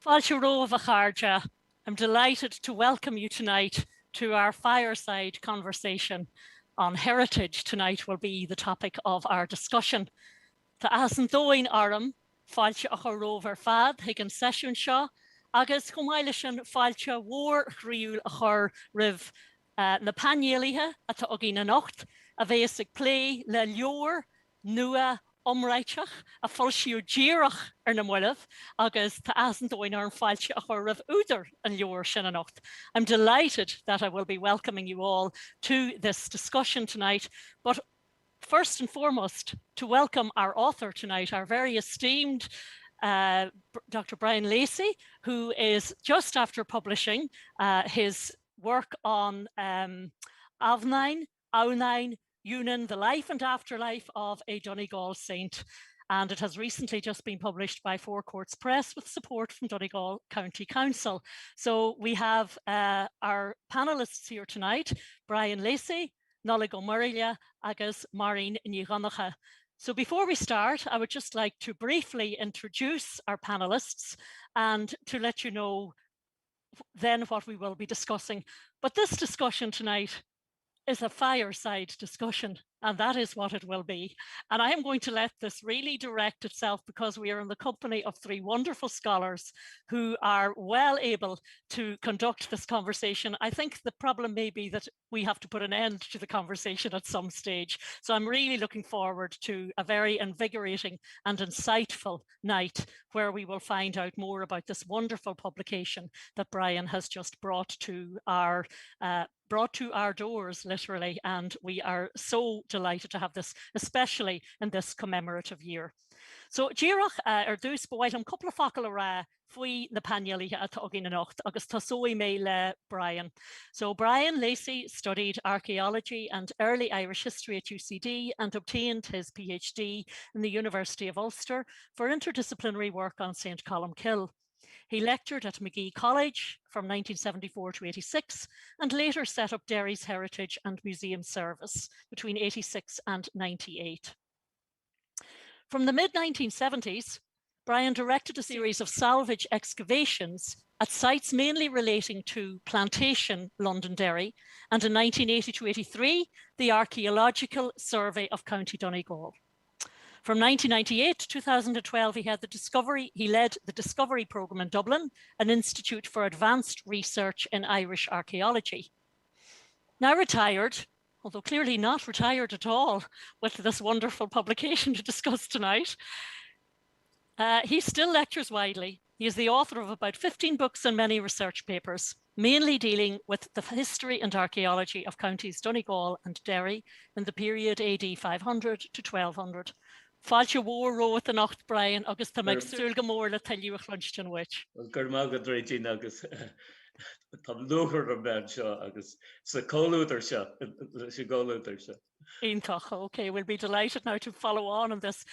I'm delighted to welcome you tonight to our fireside conversation on heritage. Tonight will be the topic of our discussion. Tá as an dóin orm fáilte a chu rover fad ag an sesiún seo, agus chumáile sin fáilte mhór chríúil a chur rih na panéalaithe atá agin na nocht, a bheits ag plé le leor nua omráiteach a fáilsiú díreach na muileamh, agus tá as an dóin orm fáilte a chur rih údar an leor sin na nocht. I'm delighted that I will be welcoming you all to this discussion tonight, but first and foremost, to welcome our author tonight, our very esteemed Dr. Brian Lacey, who is just after publishing his work on Avnine, Aunine, Unan, the life and afterlife of a Donegal saint. And it has recently just been published by Four Courts Press with support from Donegal County Council. So we have our panelists here tonight, Brian Lacey, Nollaig O'Murray agus Maureen Níghanacha. So before we start, I would just like to briefly introduce our panelists and to let you know then what we will be discussing. But this discussion tonight is a fireside discussion, and that is what it will be. And I am going to let this really direct itself because we are in the company of three wonderful scholars who are well able to conduct this conversation. I think the problem may be that we have to put an end to the conversation at some stage. So I'm really looking forward to a very invigorating and insightful night where we will find out more about this wonderful publication that Brian has just brought to our doors, literally, and we are so delighted to have this, especially in this commemorative year. So, díreach dús bhhaid an couple of focail ra faoi na panéalaithe atá agin na nocht, agus tá sóí mé le Brian. So Brian Lacey studied archaeology and early Irish history at UCD and obtained his PhD in the University of Ulster for interdisciplinary work on St. Colmcille. He lectured at Magee College from 1974 to 86 and later set up Derry's Heritage and Museum Service between 86 and 98. From the mid-1970s, Brian directed a series of salvage excavations at sites mainly relating to Plantation, Londonderry, and in 1980 to 83, the Archaeological Survey of County Donegal. From 1998 to 2012, he led the Discovery Programme in Dublin, an institute for advanced research in Irish archaeology. Now retired, although clearly not retired at all with this wonderful publication to discuss tonight, he still lectures widely. He is the author of about 15 books and many research papers, mainly dealing with the history and archaeology of counties Donegal and Derry in the period AD 500 to 1200. Fáilte mhór rót a nacht, Brian, agus tá meid súil go mór le tailliú a chlunstin wit. Gur mágad réitín agus tá luchar an bed seo agus sa cóútar seo, sa ggóútar seo. Iontach, okay, we'll be delighted now to follow on this.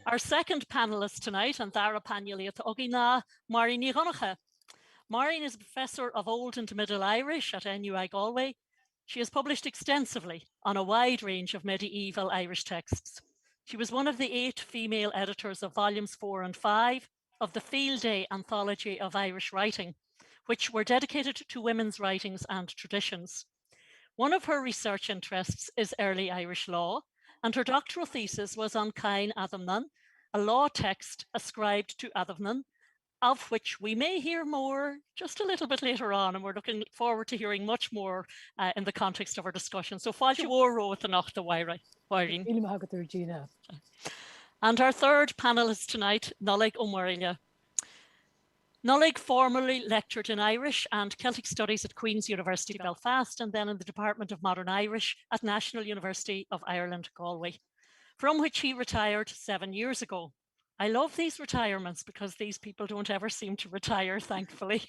Our second panelist tonight, and Dara Panéalaithe Ogina, Maureen Níghanacha. Maureen is a professor of Old and Middle Irish at NUI Galway. She has published extensively on a wide range of medieval Irish texts. She was one of the 8 female editors of volumes 4 and 5 of the Field Day Anthology of Irish Writing, which were dedicated to women's writings and traditions. One of her research interests is early Irish law, and her doctoral thesis was on Cain Adamnan, a law text ascribed to Adamnan, of which we may hear more just a little bit later on, and we're looking forward to hearing much more in the context of our discussion. So fáilte mhór rót a nacht a Waireen. And our third panelist tonight, Nollaig O'Murray. Nollaig formerly lectured in Irish and Celtic Studies at Queen's University Belfast and then in the Department of Modern Irish at National University of Ireland, Galway, from which he retired 7 years ago. I love these retirements because these people don't ever seem to retire, thankfully.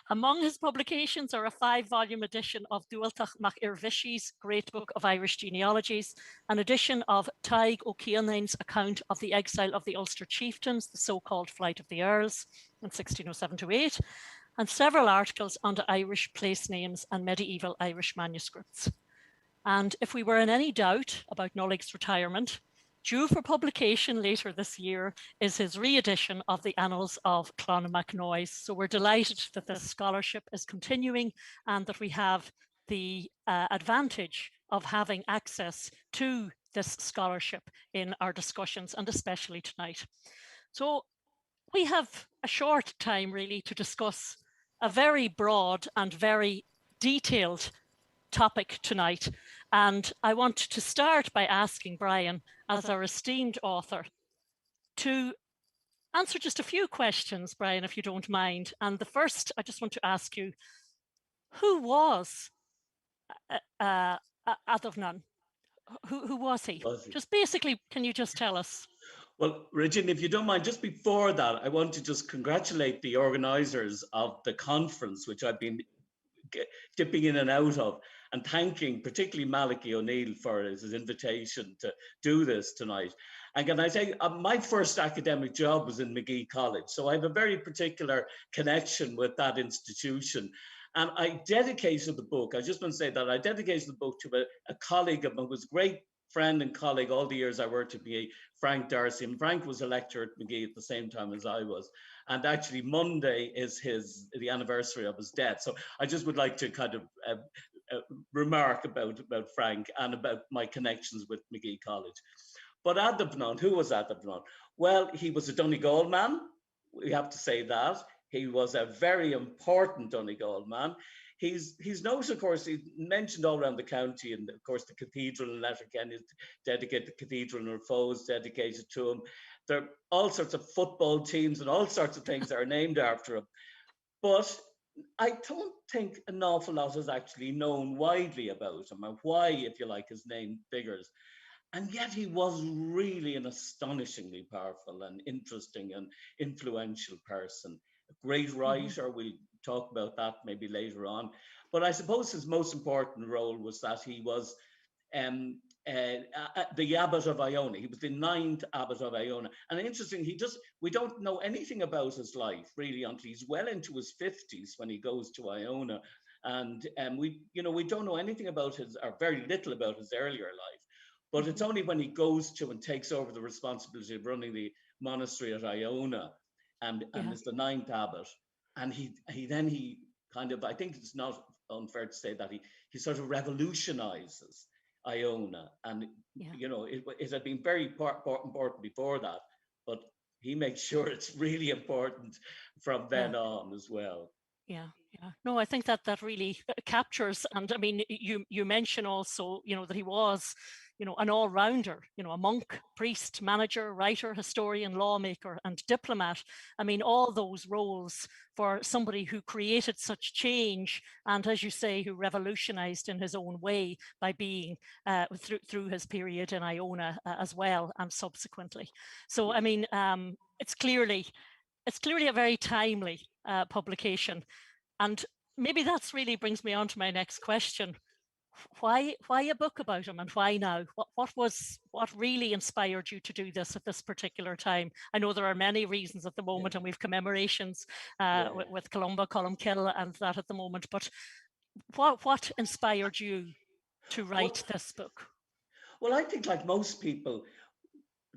Among his publications are a 5-volume edition of Dúilteach Mac Irvishi's Great Book of Irish Genealogies, an edition of Taig O'Keelnain's account of the exile of the Ulster chieftains, the so-called Flight of the Earls in 1607 to 8, and several articles on the Irish place names and medieval Irish manuscripts. And if we were in any doubt about Nollaig's retirement, Due for publication later this year is his re-edition of the Annals of Clonmacnoise. So we're delighted that this scholarship is continuing and that we have the advantage of having access to this scholarship in our discussions, and especially tonight. So we have a short time really to discuss a very broad and very detailed topic tonight. And I want to start by asking Brian, as our esteemed author, to answer just a few questions, Brian, if you don't mind. And the first, I just want to ask you, who was Adovnan? Who was he? Just basically, can you just tell us? Well, Regina, if you don't mind, just before that, I want to just congratulate the organisers of the conference, which I've been dipping in and out of, and thanking particularly Malachy O'Neill for his invitation to do this tonight. And can I say, my first academic job was in Magee College, so I have a very particular connection with that institution. And I dedicated the book, I just want to say that I dedicated the book to a colleague of mine who was a great friend and colleague all the years I worked at Magee, Frank Darcy. And Frank was a lecturer at Magee at the same time as I was. And actually Monday is the anniversary of his death. So I just would like to kind of remark about Frank and about my connections with Magee College. But Adovnan, who was Adovnan? Well, he was a Donegal man, we have to say that. He was a very important Donegal man. He's noted, of course, he's mentioned all around the county, and of course the cathedral in Letterkenny is dedicated, the cathedral in Raphoe is dedicated to him. There are all sorts of football teams and all sorts of things that are named after him. But I don't think an awful lot is actually known widely about him and why, if you like, his name figures. And yet he was really an astonishingly powerful and interesting and influential person. A great writer, we'll talk about that maybe later on. But I suppose his most important role was that he was the abbot of Iona. He was the 9th abbot of Iona. And interesting, we don't know anything about his life really until he's well into his 50s when he goes to Iona. And we don't know anything about or very little about his earlier life. But it's only when he goes to and takes over the responsibility of running the monastery at Iona and is the 9th abbot. And he kind of, I think it's not unfair to say that he sort of revolutionizes Iona. And, it had been very important before that, but he makes sure it's really important from then on as well. Yeah. No, I think that really captures, and I mean, you mention also, that he was, an all-rounder, a monk, priest, manager, writer, historian, lawmaker, and diplomat. I mean, all those roles for somebody who created such change, and as you say, who revolutionized in his own way by being through his period in Iona as well, and subsequently. So, I mean, it's clearly a very timely publication. And maybe that's really brings me on to my next question. Why a book about him, and why now? What really inspired you to do this at this particular time? I know there are many reasons at the moment, and we've commemorations with Colmcille and that at the moment, but what inspired you to write this book? Well, I think like most people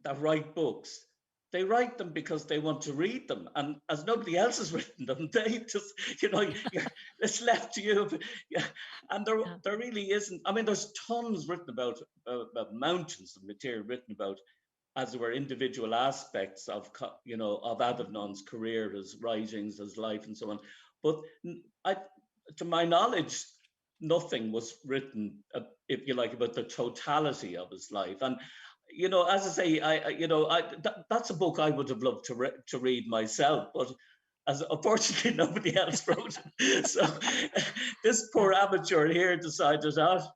that write books, they write them because they want to read them, and as nobody else has written them, they just, it's left to you. And there really isn't. I mean, there's tons written about mountains of material written about, as there were, individual aspects of Adovnan's career, his writings, his life, and so on. But to my knowledge, nothing was written, if you like, about the totality of his life. And as I say, that's a book I would have loved to read myself, but as unfortunately nobody else wrote it. So this poor amateur here decided that.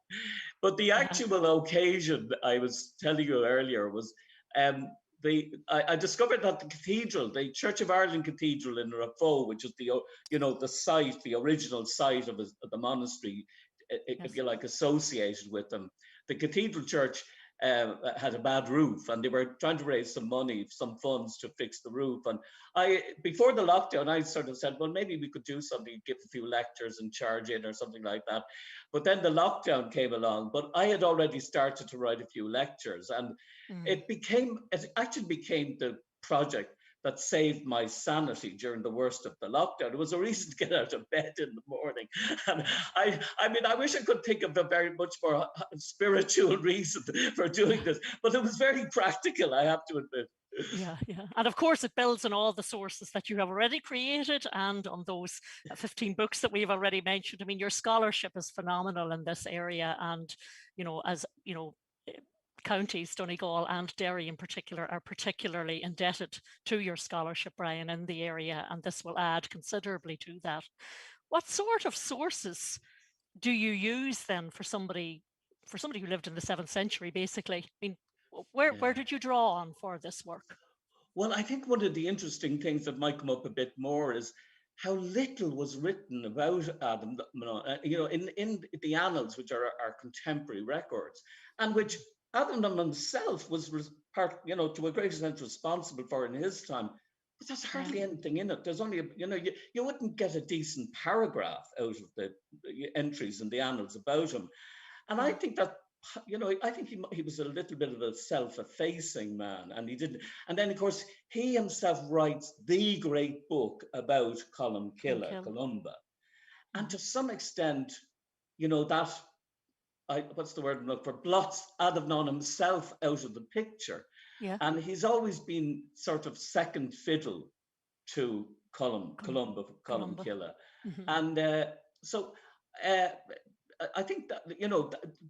But the actual occasion I was telling you earlier was I discovered that the cathedral, the Church of Ireland Cathedral in Raphoe, which is the site, the original site of the monastery, if you like, associated with them, the cathedral church had a bad roof, and they were trying to raise some money, some funds to fix the roof. And before the lockdown, I sort of said, well, maybe we could do something, give a few lectures and charge in or something like that. But then the lockdown came along, but I had already started to write a few lectures, and it actually became the project that saved my sanity during the worst of the lockdown. It was a reason to get out of bed in the morning. And I mean, I wish I could think of a very much more spiritual reason for doing this, but it was very practical, I have to admit. Yeah. And of course, it builds on all the sources that you have already created and on those 15 books that we've already mentioned. I mean, your scholarship is phenomenal in this area. And, as you know, counties, Donegal and Derry in particular, are particularly indebted to your scholarship, Brian, in the area, and this will add considerably to that. What sort of sources do you use then for somebody who lived in the 7th century, basically? I mean, where did you draw on for this work? Well, I think one of the interesting things that might come up a bit more is how little was written about Adam, in the annals, which are our contemporary records, and which Adam himself was part, to a great extent responsible for in his time. But there's hardly anything in it. There's only, you wouldn't get a decent paragraph out of the entries in the annals about him. And I think that, I think he was a little bit of a self-effacing man, and he didn't. And then, of course, he himself writes the great book about Colmcille, Columba. And to some extent, that, what's the word I'm looking for, blots Adamnan himself out of the picture. Yeah. And he's always been sort of second fiddle to Columba. And so I think that,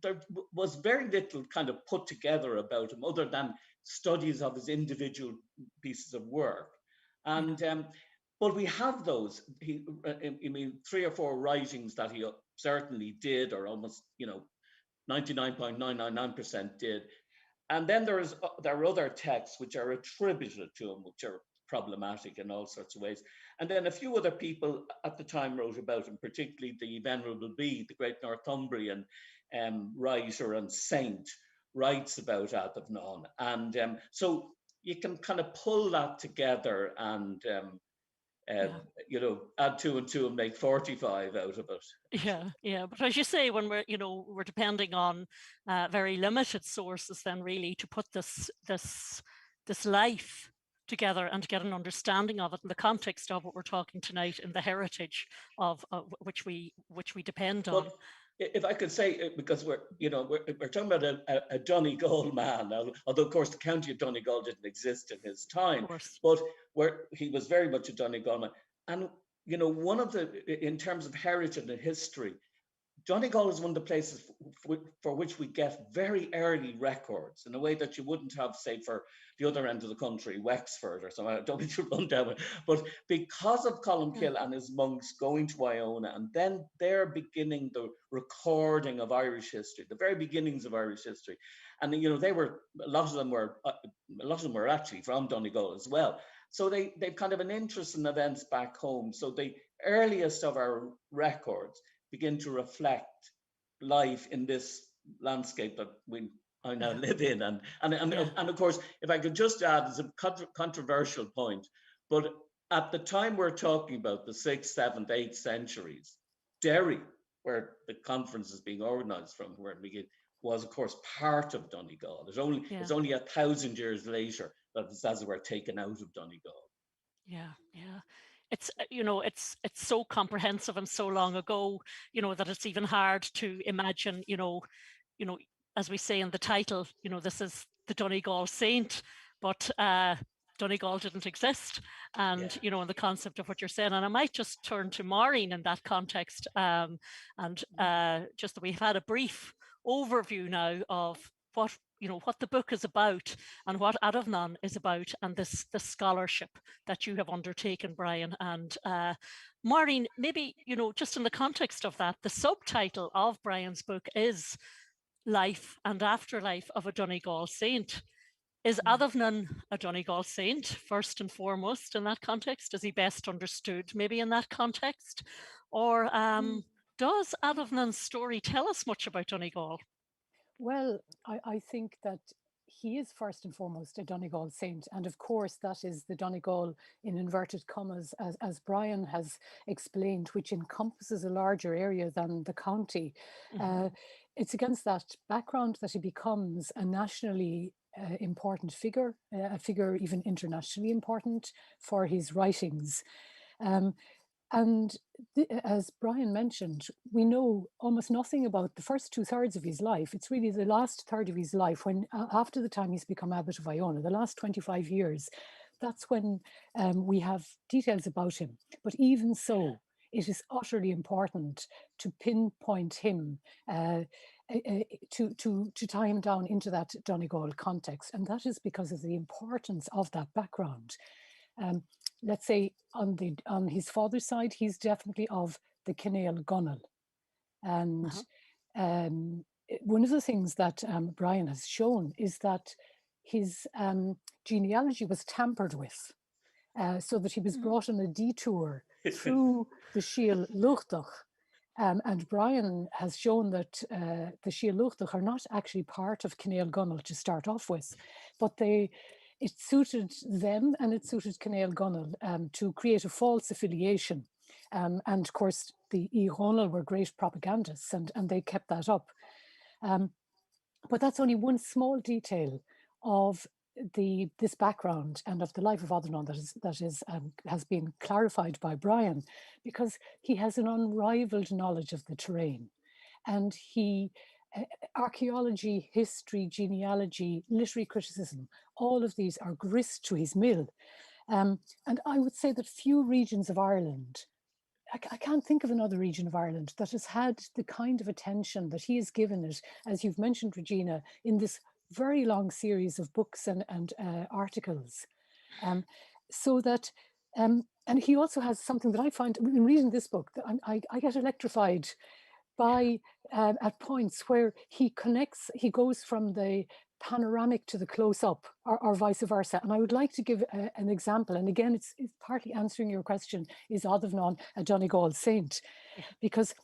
there was very little kind of put together about him other than studies of his individual pieces of work. And but we have those. I mean, 3 or 4 writings that he certainly did, or almost, 99.999% did. And then there are other texts which are attributed to him, which are problematic in all sorts of ways. And then a few other people at the time wrote about him, particularly the Venerable Bede, the great Northumbrian writer and saint, writes about Adamnan. And so you can kind of pull that together and add 2 and 2 and make 45 out of it. Yeah. But as you say, when we're depending on very limited sources, then really to put this life together and to get an understanding of it in the context of what we're talking tonight, in the heritage of which we depend on. But if I could say, because we're talking about a Donegal man, although of course the county of Donegal didn't exist in his time, but where he was very much a Donegal man. And one of in terms of heritage and history, Donegal is one of the places for which we get very early records in a way that you wouldn't have, say, for the other end of the country, Wexford or something. I don't need to run down it. But because of Colmcille and his monks going to Iona, and then they're beginning the recording of Irish history, the very beginnings of Irish history. And, a lot of them were actually from Donegal as well. So they've kind of an interest in events back home. So the earliest of our records begin to reflect life in this landscape that I now live in. And of course, if I could just add, it's a controversial point, but at the time we're talking about, the 6th, 7th, 8th centuries, Derry, where the conference is being organized from, where it began, was of course part of Donegal. It's only 1,000 years later that it's, as it were, taken out of Donegal. Yeah. It's it's so comprehensive and so long ago, that it's even hard to imagine, as we say in the title, this is the Donegal saint, but Donegal didn't exist, and in the concept of what you're saying. And I might just turn to Maureen in that context, and just that we've had a brief overview now of what the book is about and what Adamnan is about, and the scholarship that you have undertaken, Brian. And Maureen, maybe, just in the context of that, the subtitle of Brian's book is Life and Afterlife of a Donegal Saint. Is Adamnan a Donegal saint, first and foremost, in that context? Is he best understood maybe in that context? Or does Adamnan's story tell us much about Donegal? Well, I think that he is first and foremost a Donegal saint. And of course, that is the Donegal in inverted commas, as Brian has explained, which encompasses a larger area than the county. Mhm. It's against that background that he becomes a nationally important figure, a figure even internationally important for his writings. Um, and as Brian mentioned, we know almost nothing about the first 2/3 of his life. It's really the last third of his life, when after the time he's become abbot of Iona, the last 25 years, that's when we have details about him. But even so, it is utterly important to pinpoint him, uh, to tie him down into that Donegal context. And that is because of the importance of that background. Um, let's say on his father's side, he's definitely of the Kinnail Gunnel. And Uh-huh. one of the things that Brian has shown is that his genealogy was tampered with, so that he was Mhm. brought on a detour through the Shiel Luchtach. And Brian has shown that the Shiel Luchtach are not actually part of Kinnail Gunnel to start off with, but it suited them and it suited Kinnail Gunnel to create a false affiliation. And of course, the Ronal were great propagandists, and they kept that up. Um, but that's only one small detail of this background and of the life of Adnan has been clarified by Brian, because he has an unrivaled knowledge of the terrain, and he archaeology, history, genealogy, literary criticism, all of these are grist to his mill. And I would say that few regions of Ireland, I can't think of another region of Ireland that has had the kind of attention that he has given it, as you've mentioned, Regina, in this very long series of books and articles. Um, so that, and he also has something that I find in reading this book, that I get electrified by at points where he goes from the panoramic to the close-up, or vice versa. And I would like to give an example. And again, it's partly answering your question, is Adamnan a Donegal saint? Yeah. Because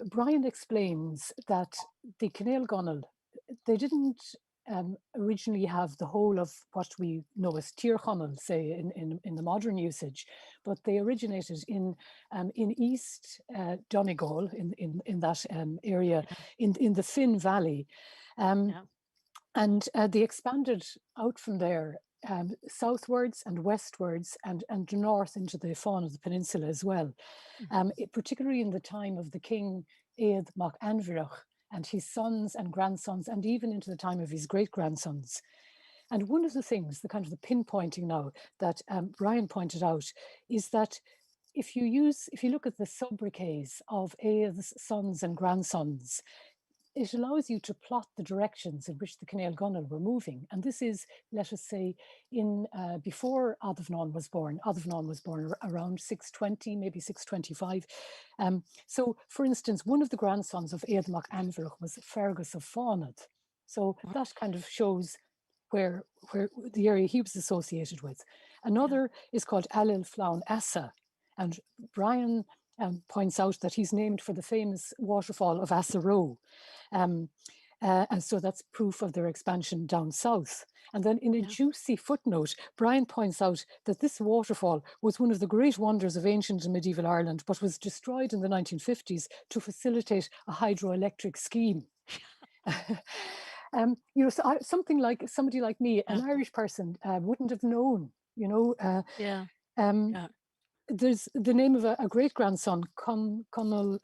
Brian explains that the Kinnail Gunnel, they didn't originally have the whole of what we know as Tír Chonaill, say in the modern usage, but they originated in East Donegal, in that area, Yeah. in the Finn Valley. Um, Yeah. and they expanded out from there, southwards and westwards, and north into the fauna of the peninsula as well. Mhm. Particularly in the time of the king Éad Mac Anmhíreach and his sons and grandsons, and even into the time of his great grandsons. And one of the things, the kind of the pinpointing now that Brian pointed out, is that if you look at the sobriquets of Éad's sons and grandsons, it allows you to plot the directions in which the Kinnail Gunnel were moving. And this is, let us say, in before Adamnan was born. Adamnan was born around 620, maybe 625. So, for instance, one of the grandsons of Éad Mac Anmhíreach was Fergus of Faunad. So that kind of shows where the area he was associated with. Another is called Alil Flaun Assa, and Brian points out that he's named for the famous waterfall of Assaroe. And so that's proof of their expansion down south. And then in a juicy footnote, Brian points out that this waterfall was one of the great wonders of ancient and medieval Ireland, but was destroyed in the 1950s to facilitate a hydroelectric scheme. Something like somebody like me, an Irish person, wouldn't have known, Yeah. um, Yeah. there's the name of a great grandson, Conall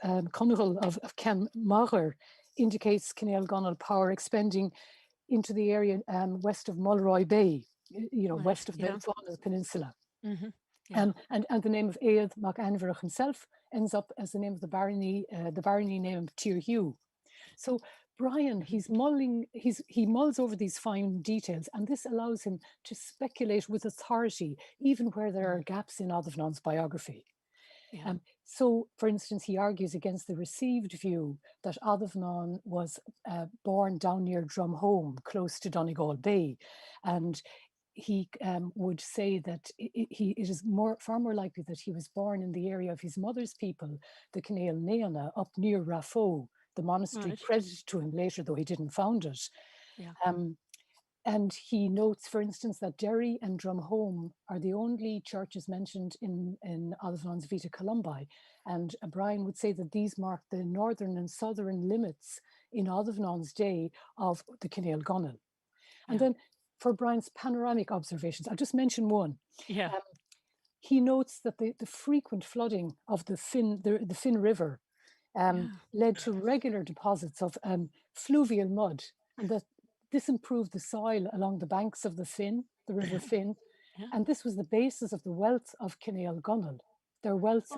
of Ken Maher, indicates Kinnail Gunnel power expanding into the area west of Mulroy Bay, Right. west of the Yeah. Fauna Peninsula. Mhm. Yeah. And the name of Éad Mac Anmhíreach himself ends up as the name of the barony name of Tír Hugh. So Brian, Mhm. he mulls over these fine details, and this allows him to speculate with authority, even where there are Mm. gaps in Adamnan's biography. Yeah. So, for instance, he argues against the received view that Adamnan was born down near Drumholm, close to Donegal Bay, and he would say that it is far more likely that he was born in the area of his mother's people, the Canail Neana, up near Raphoe, the monastery Right. credited to him later, though he didn't found it. Yeah. And he notes, for instance, that Derry and Drumholm are the only churches mentioned in Adamnan's Vita Columbae. And Brian would say that these mark the northern and southern limits in Adamnan's day of the Cinel Gonel. And then for Brian's panoramic observations, I'll just mention one. Yeah. He notes that the frequent flooding of the Finn River led to regular deposits of fluvial mud, and that this improved the soil along the banks of the River Finn, and this was the basis of the wealth of Cinel Gonel, their wealth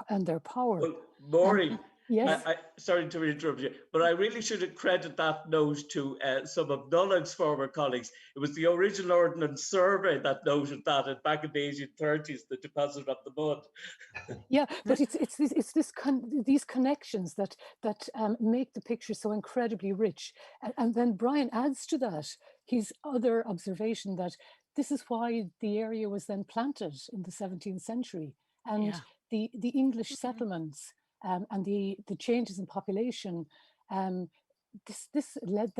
and their power. Well, Maureen, yes. Sorry to interrupt you, but I really should credit that note to some of Nulloch's former colleagues. It was the original Ordnance Survey that noted that back in the 1830s, the deposit of the mud. Yeah, but these connections that make the picture so incredibly rich. And then Brian adds to that his other observation that this is why the area was then planted in the 17th century. And the English settlements and the changes in population, this led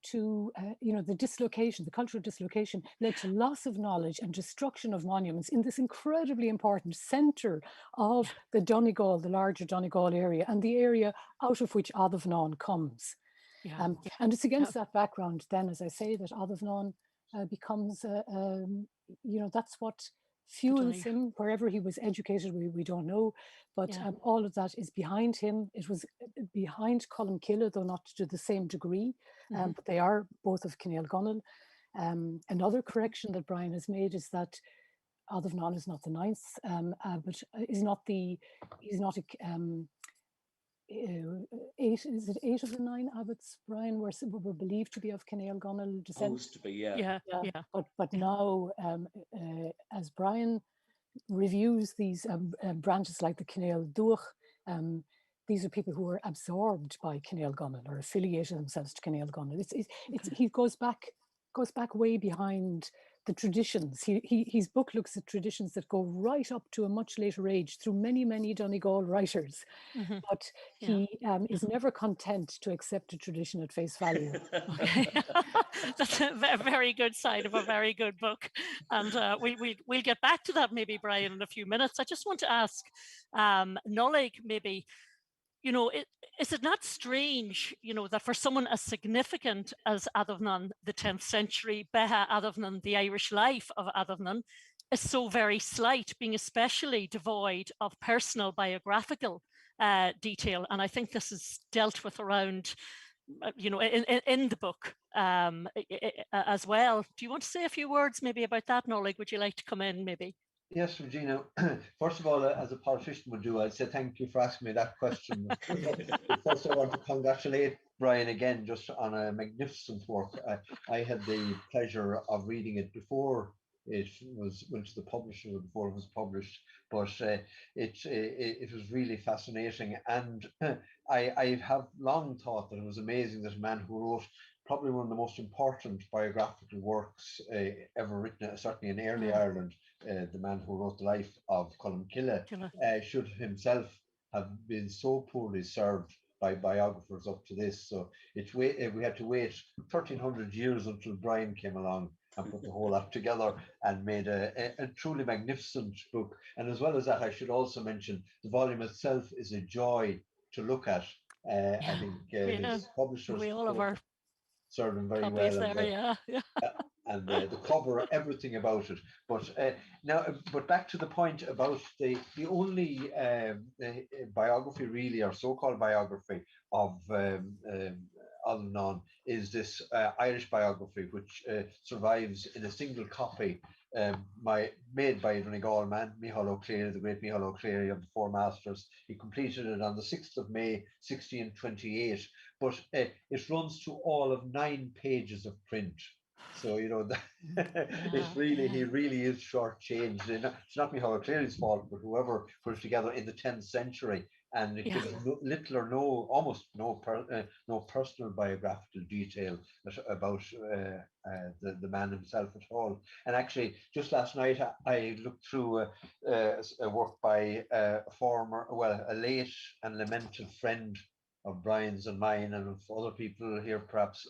to the dislocation, the cultural dislocation led to loss of knowledge and destruction of monuments in this incredibly important center of the Donegal, the larger Donegal area, and the area out of which Adamnan comes. And it's against that background then, as I say, that Adamnan becomes that's what fuels him wherever he was educated. We don't know, but all of that is behind him. It was behind Colmcille, though not to the same degree, but they are both of Cinel Gonel. Another correction that Brian has made is that Adamnan is not the ninth, but he's not eight. Is it 8 of the 9 abbots, Brian, were believed to be of Cinel Gonel descent? Supposed to be, yeah. But now, as Brian reviews these branches like the Cinel Duach, these are people who were absorbed by Cinel Gonel or affiliated themselves to Cinel Gonel. He goes back way behind the traditions. His book looks at traditions that go right up to a much later age through many Donegal writers, but he is never content to accept a tradition at face value. Okay. That's a very good sign of a very good book, and we'll get back to that maybe, Brian, in a few minutes. I just want to ask Nollaig, maybe, is it not strange, that for someone as significant as Adamnan, the 10th century, Beha Adamnan, the Irish life of Adamnan, is so very slight, being especially devoid of personal biographical detail? And I think this is dealt with around, in the book as well. Do you want to say a few words maybe about that, Nollaig? Would you like to come in maybe? Yes, Regina. First of all, as a politician would do, I'd say thank you for asking me that question. First, I want to congratulate Brian again just on a magnificent work. I had the pleasure of reading it before it went to the publisher, before it was published, but it was really fascinating. And I have long thought that it was amazing that a man who wrote probably one of the most important biographical works ever written, certainly in early Ireland, the man who wrote the life of Colmcille, should himself have been so poorly served by biographers up to this. So we had to wait 1,300 years until Brian came along and put the whole lot together and made a truly magnificent book. And as well as that, I should also mention the volume itself is a joy to look at. I think his publishers served him very well. And the cover, everything about it. But back to the point about the only biography really, or so-called biography of Adamnan is this Irish biography, which survives in a single copy made by a Donegal man, Micheál O'Clery, the great Micheál O'Clery of the Four Masters. He completed it on the 6th of May, 1628, but it runs to all of 9 pages of print. So it's really he really is shortchanged. It's not Micheál O'Clery's fault, but whoever put it together in the 10th century, and it gives little or almost no personal biographical detail about the man himself at all. And actually, just last night I looked through a work by a late and lamented friend of Brian's and mine and of other people here, perhaps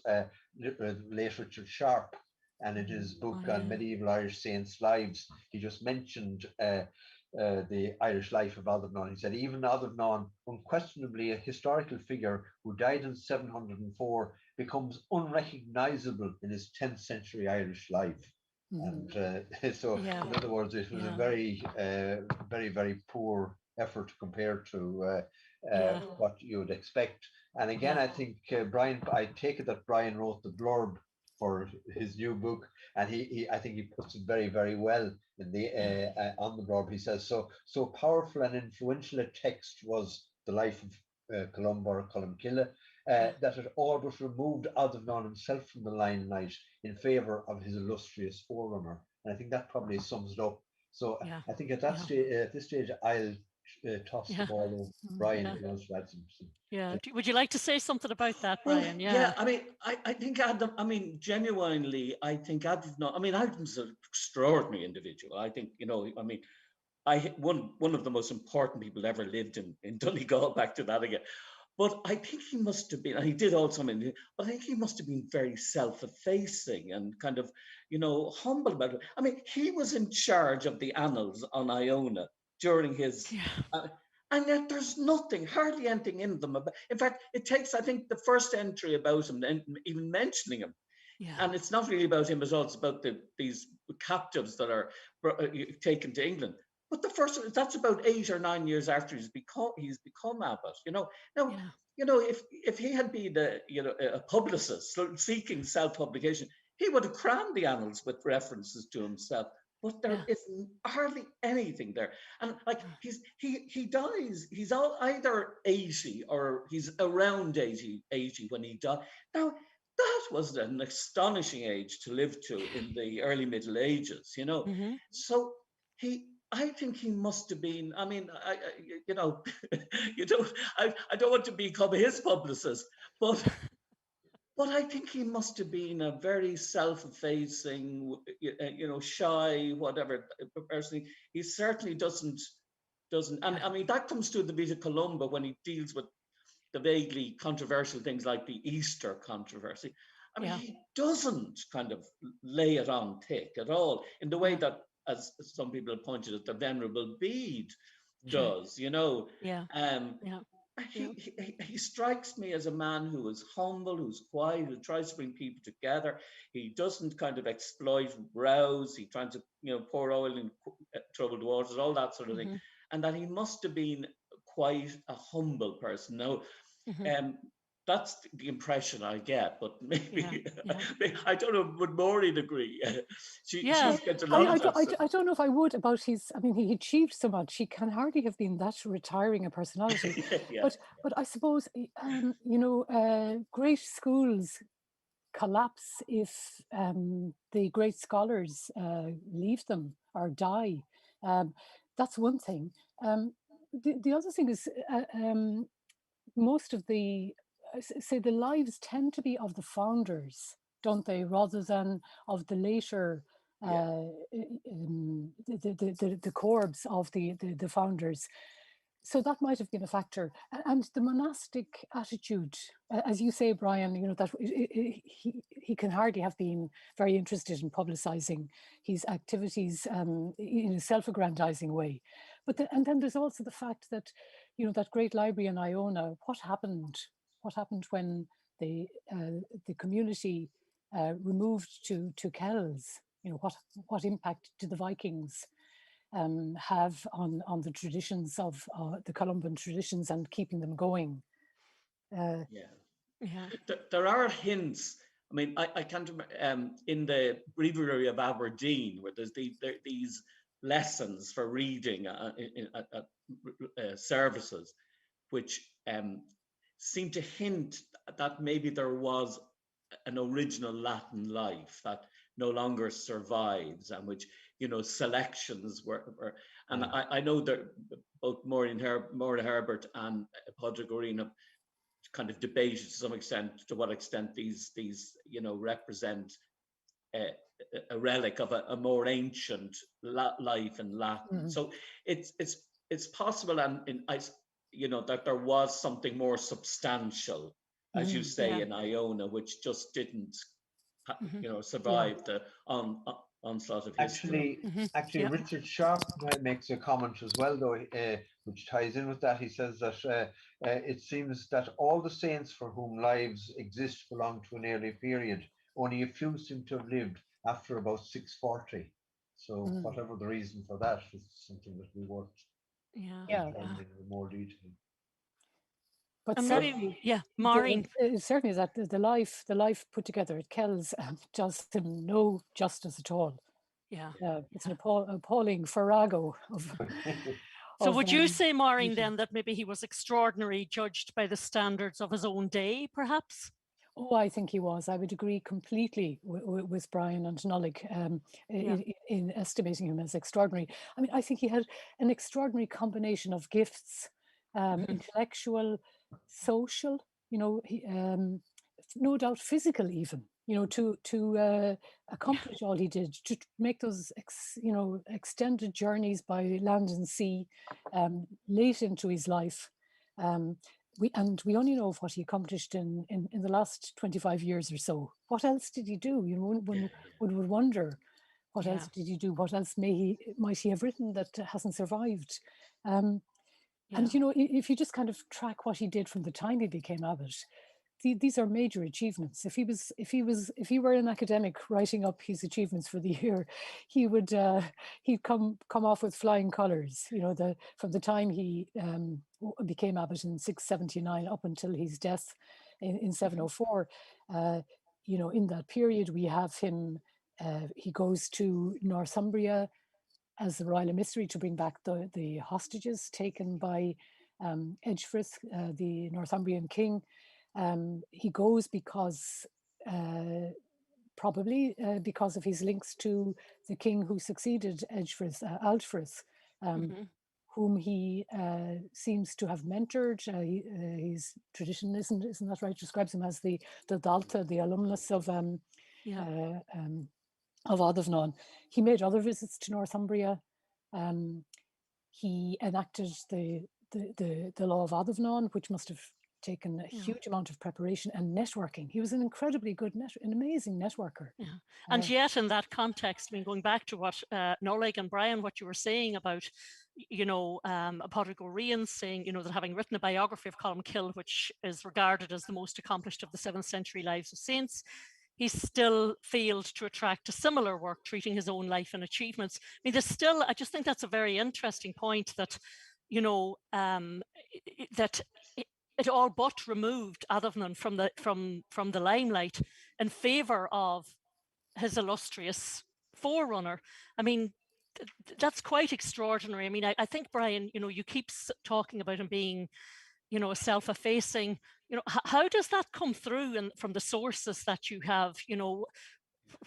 late Richard Sharp, and in his book on medieval Irish saints' lives, he just mentioned the Irish life of Adomnan. He said, even Adomnan, unquestionably a historical figure who died in 704, becomes unrecognizable in his 10th century Irish life. And so, in other words, it was a very, very poor effort compared to what you would expect. And again, I think Brian, I take it that Brian wrote the blurb for his new book, and I think he puts it very, very well in the on the blurb. He says, so powerful and influential a text was the life of Colmcille, that it all but removed Adomnan himself from the limelight in favour of his illustrious forerunner. And I think that probably sums it up. So I think at that stage, at this stage, I'll toss the ball over Brian if he wants to add something. Yeah. Would you like to say something about that, Brian? Yeah. I mean, I think Adam. I mean, genuinely, I think Adam. I mean, Adam's an extraordinary individual. I think, you know. I mean, one of the most important people ever lived in Donegal. Back to that again. But I think he must have been, and he did also, but I think he must have been very self-effacing and kind of, you know, humble about it. I mean, he was in charge of the annals on Iona during his, and yet there's nothing, hardly anything in them. In fact, it takes, I think, the first entry about him, and even mentioning him. And it's not really about him at all, it's about these captives that are taken to England. But the first, that's about 8 or 9 years after he's become abbot. You know, now, you know, if he had been a publicist seeking self-publication, he would have crammed the annals with references to himself. But there is hardly anything there, and like he dies. He's either 80 or he's around 80 when he died. Now that was an astonishing age to live to in the early Middle Ages. You know, so I think he must have been. I mean, you know, I don't want to become his publicist, but I think he must have been a very self-effacing, you know, shy, whatever person. He certainly doesn't. And I mean, that comes to the Vita Columba when he deals with the vaguely controversial things like the Easter controversy. I mean, he doesn't kind of lay it on thick at all in the way that, as some people have pointed out, the Venerable Bede does, you know. He strikes me as a man who is humble, who's quiet, who tries to bring people together. He doesn't kind of exploit rows. He tries to, you know, pour oil in troubled waters, all that sort of thing. And that he must have been quite a humble person. Now, that's the impression I get, but maybe I don't know. Would Maureen agree? She gets a lot of I don't know if I would about his. I mean, he achieved so much. He can hardly have been that retiring a personality. But I suppose you know, great schools collapse if the great scholars leave them or die. That's one thing. The other thing is most of the the lives tend to be of the founders, don't they, rather than of the later the corpse of the founders. So that might have been a factor. And the monastic attitude, as you say, Brian, you know, that he can hardly have been very interested in publicizing his activities in a self-aggrandizing way. But and then there's also the fact that, you know, that great library in Iona, what happened when the community removed to Kells? You know, what impact did the Vikings have on the traditions of the Columban traditions and keeping them going? There are hints. I mean, I can't remember in the Breviary of Aberdeen, where there's these lessons for reading at services, which seem to hint that maybe there was an original Latin life that no longer survives, and which, you know, selections were and I know that both Maureen Herbert and Padraig O'Riordan have kind of debated to some extent to what extent these you know, represent a relic of a more ancient life in Latin. So it's possible, and that there was something more substantial, as you say, Yeah. in Iona, which just didn't, Yeah. survive the onslaught of history. Actually, Yeah. Richard Sharp makes a comment as well, though, which ties in with that. He says that it seems that all the saints for whom lives exist belong to an early period. Only a few seem to have lived after about 640. So whatever the reason for that is something that we worked Yeah. in more detail. But And certainly, maybe, Maureen. certainly that the life put together at Kells does him no justice at all. Yeah. It's an appalling farrago of. So would you say, Maureen, then that maybe he was extraordinary, judged by the standards of his own day, perhaps? Oh, I think he was. I would agree completely with Brian and Nullig in estimating him as extraordinary. I mean, I think he had an extraordinary combination of gifts, intellectual, social, no doubt physical even, to accomplish all he did, to make those, extended journeys by land and sea late into his life. We only know what he accomplished in the last 25 years or so. What else did he do? One would wonder, what else did he do? What else might he have written that hasn't survived? And if you just kind of track what he did from the time he became abbot, these are major achievements. If he were an academic writing up his achievements for the year, he'd come off with flying colours. From the time he became abbot in 679 up until his death in 704. In that period, we have him. He goes to Northumbria as the royal emissary to bring back the hostages taken by Edgefrith, the Northumbrian king. He goes because probably because of his links to the king who succeeded Edgefrith, Aldfrith, whom he seems to have mentored. His tradition isn't that right? Describes him as the Dalta, the alumnus of Ardhavnon. He made other visits to Northumbria. He enacted the law of Ardhavnon, which must have taken a huge amount of preparation and networking. He was an incredibly good, an amazing networker. Yeah. And yet in that context, I mean, going back to what Nollaig and Brian, what you were saying about, Pádraig Ó Riain saying, that having written a biography of Colmcille, which is regarded as the most accomplished of the 7th century lives of saints, he still failed to attract a similar work treating his own life and achievements. I mean, I just think that's a very interesting point that, that it all but removed Ardhavnon from the limelight in favor of his illustrious forerunner. I mean, that's quite extraordinary. I mean, I think, Brian, you keep talking about him being, a self-effacing. How does that come through from the sources that you have?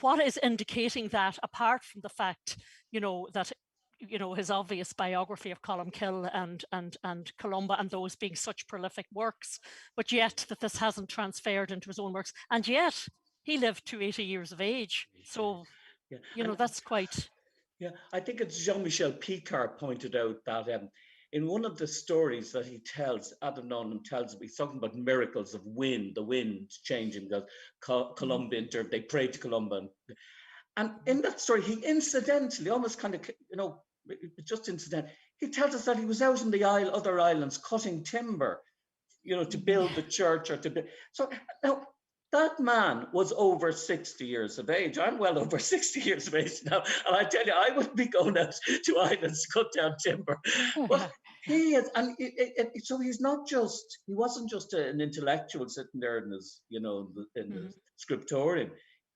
What is indicating that, apart from the fact, that his obvious biography of Colmcille and Columba and those being such prolific works, but yet that this hasn't transferred into his own works, and yet he lived to 80 years of age. So, that's quite. Yeah, I think it's Jean-Michel Picard pointed out that in one of the stories that he tells, Adam tells him, he's talking about miracles of the wind changing, because Columba they prayed to Columba. And in that story, he incidentally, almost kind of, just incidental, he tells us that he was out in the other islands cutting timber, to build the church or to build. So now, that man was over 60 years of age. I'm well over 60 years of age now. And I tell you, I wouldn't be going out to islands to cut down timber. But he is, and so he wasn't just an intellectual sitting there in his, in the scriptorium.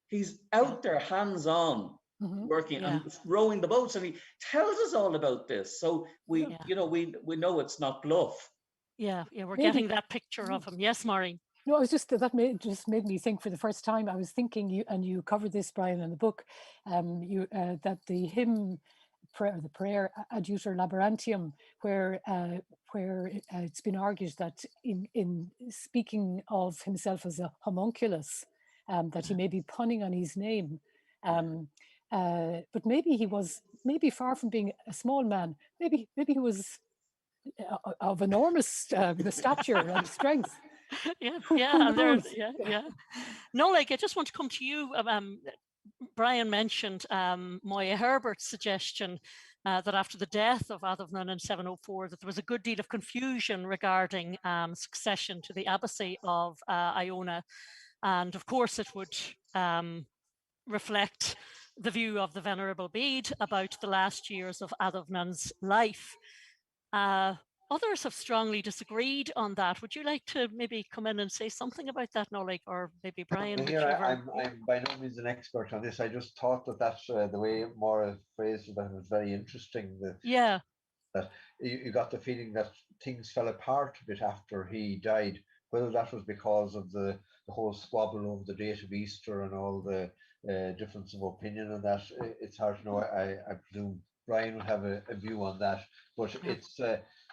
He's out there hands-on working and rowing the boats. And he tells us all about this. So we know it's not bluff. Yeah, we're getting that picture of him. Yes, Maureen. No, I was just that made me think for the first time. I was thinking you covered this, Brian, in the book. That the hymn prayer, the prayer Adiutor Laborantium, where it's been argued that in speaking of himself as a homunculus, that he may be punning on his name, but maybe he was far from being a small man. Maybe he was of enormous stature and strength. Yeah, Who and there's, knows? yeah. No, like, I just want to come to you. Brian mentioned Moya Herbert's suggestion that after the death of Adamnan in 704, that there was a good deal of confusion regarding succession to the abbacy of Iona. And of course, it would reflect the view of the Venerable Bede about the last years of Adamnan's life. Others have strongly disagreed on that. Would you like to maybe come in and say something about that, Nolik, or maybe Brian? Here, I'm by no means an expert on this. I just thought that the way Maura phrased it, that was very interesting. That you got the feeling that things fell apart a bit after he died. Whether that was because of the whole squabble over the date of Easter and all the difference of opinion on that, it's hard to know. I presume Brian will have a view on that, but it's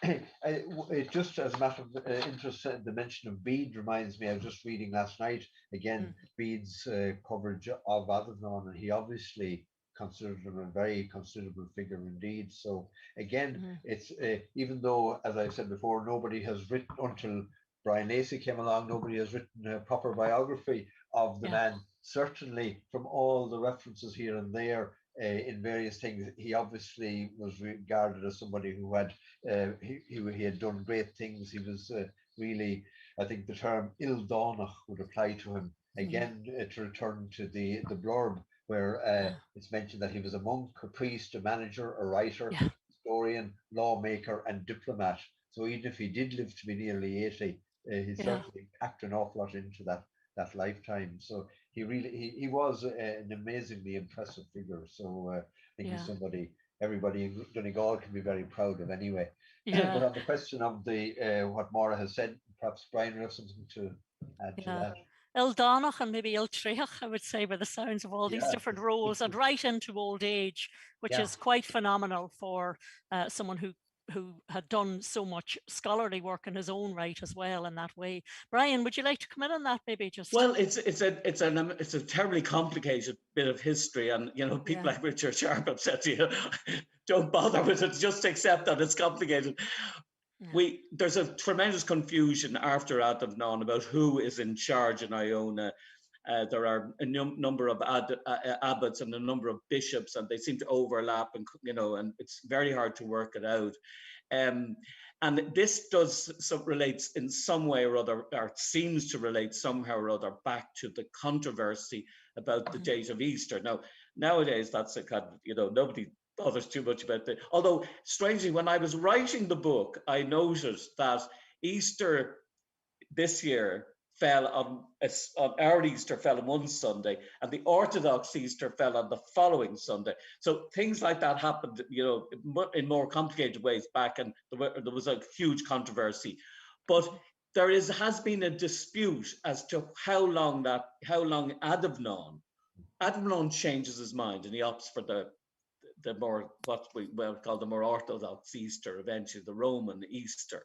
it just as a matter of interest, the mention of Bede reminds me. I was just reading last night again Bede's coverage of Adamnan, and he obviously considered him a very considerable figure indeed. So again, it's even though, as I said before, nobody has written until Brian Lacey came along, nobody has written a proper biography of the man. Certainly, from all the references here and there in various things, he obviously was regarded as somebody who had he had done great things. He was really, I think the term Ildánach would apply to him. Again, to return to the blurb where it's mentioned that he was a monk, a priest, a manager, a writer, historian, lawmaker, and diplomat. So even if he did live to be nearly 80, he certainly packed an awful lot into that lifetime. So he was an amazingly impressive figure. So I think he's somebody everybody in Donegal can be very proud of anyway. But on the question of the what Maura has said, perhaps Brian will have something to add to that. Ildánach and maybe Iltreach, I would say, by the sounds of all these different roles, and right into old age, which is quite phenomenal for someone who had done so much scholarly work in his own right as well in that way. Brian, would you like to come in on that maybe? Just well, it's a terribly complicated bit of history, and people like Richard Sharp have said to you, don't bother with it, just accept that it's complicated. There's a tremendous confusion after Adamnan about who is in charge in Iona. There are a number of abbots and a number of bishops, and they seem to overlap, and and it's very hard to work it out. And this relates in some way or other, or seems to relate somehow or other back to the controversy about the date of Easter. Now, nowadays that's a kind of, nobody bothers too much about that. Although, strangely, when I was writing the book, I noticed that Easter this year fell on our Easter fell on one Sunday, and the Orthodox Easter fell on the following Sunday. So things like that happened, in more complicated ways back, and there was a huge controversy. But there has been a dispute as to how long Adamnan changes his mind, and he opts for the more, what we call the more Orthodox Easter, eventually the Roman Easter.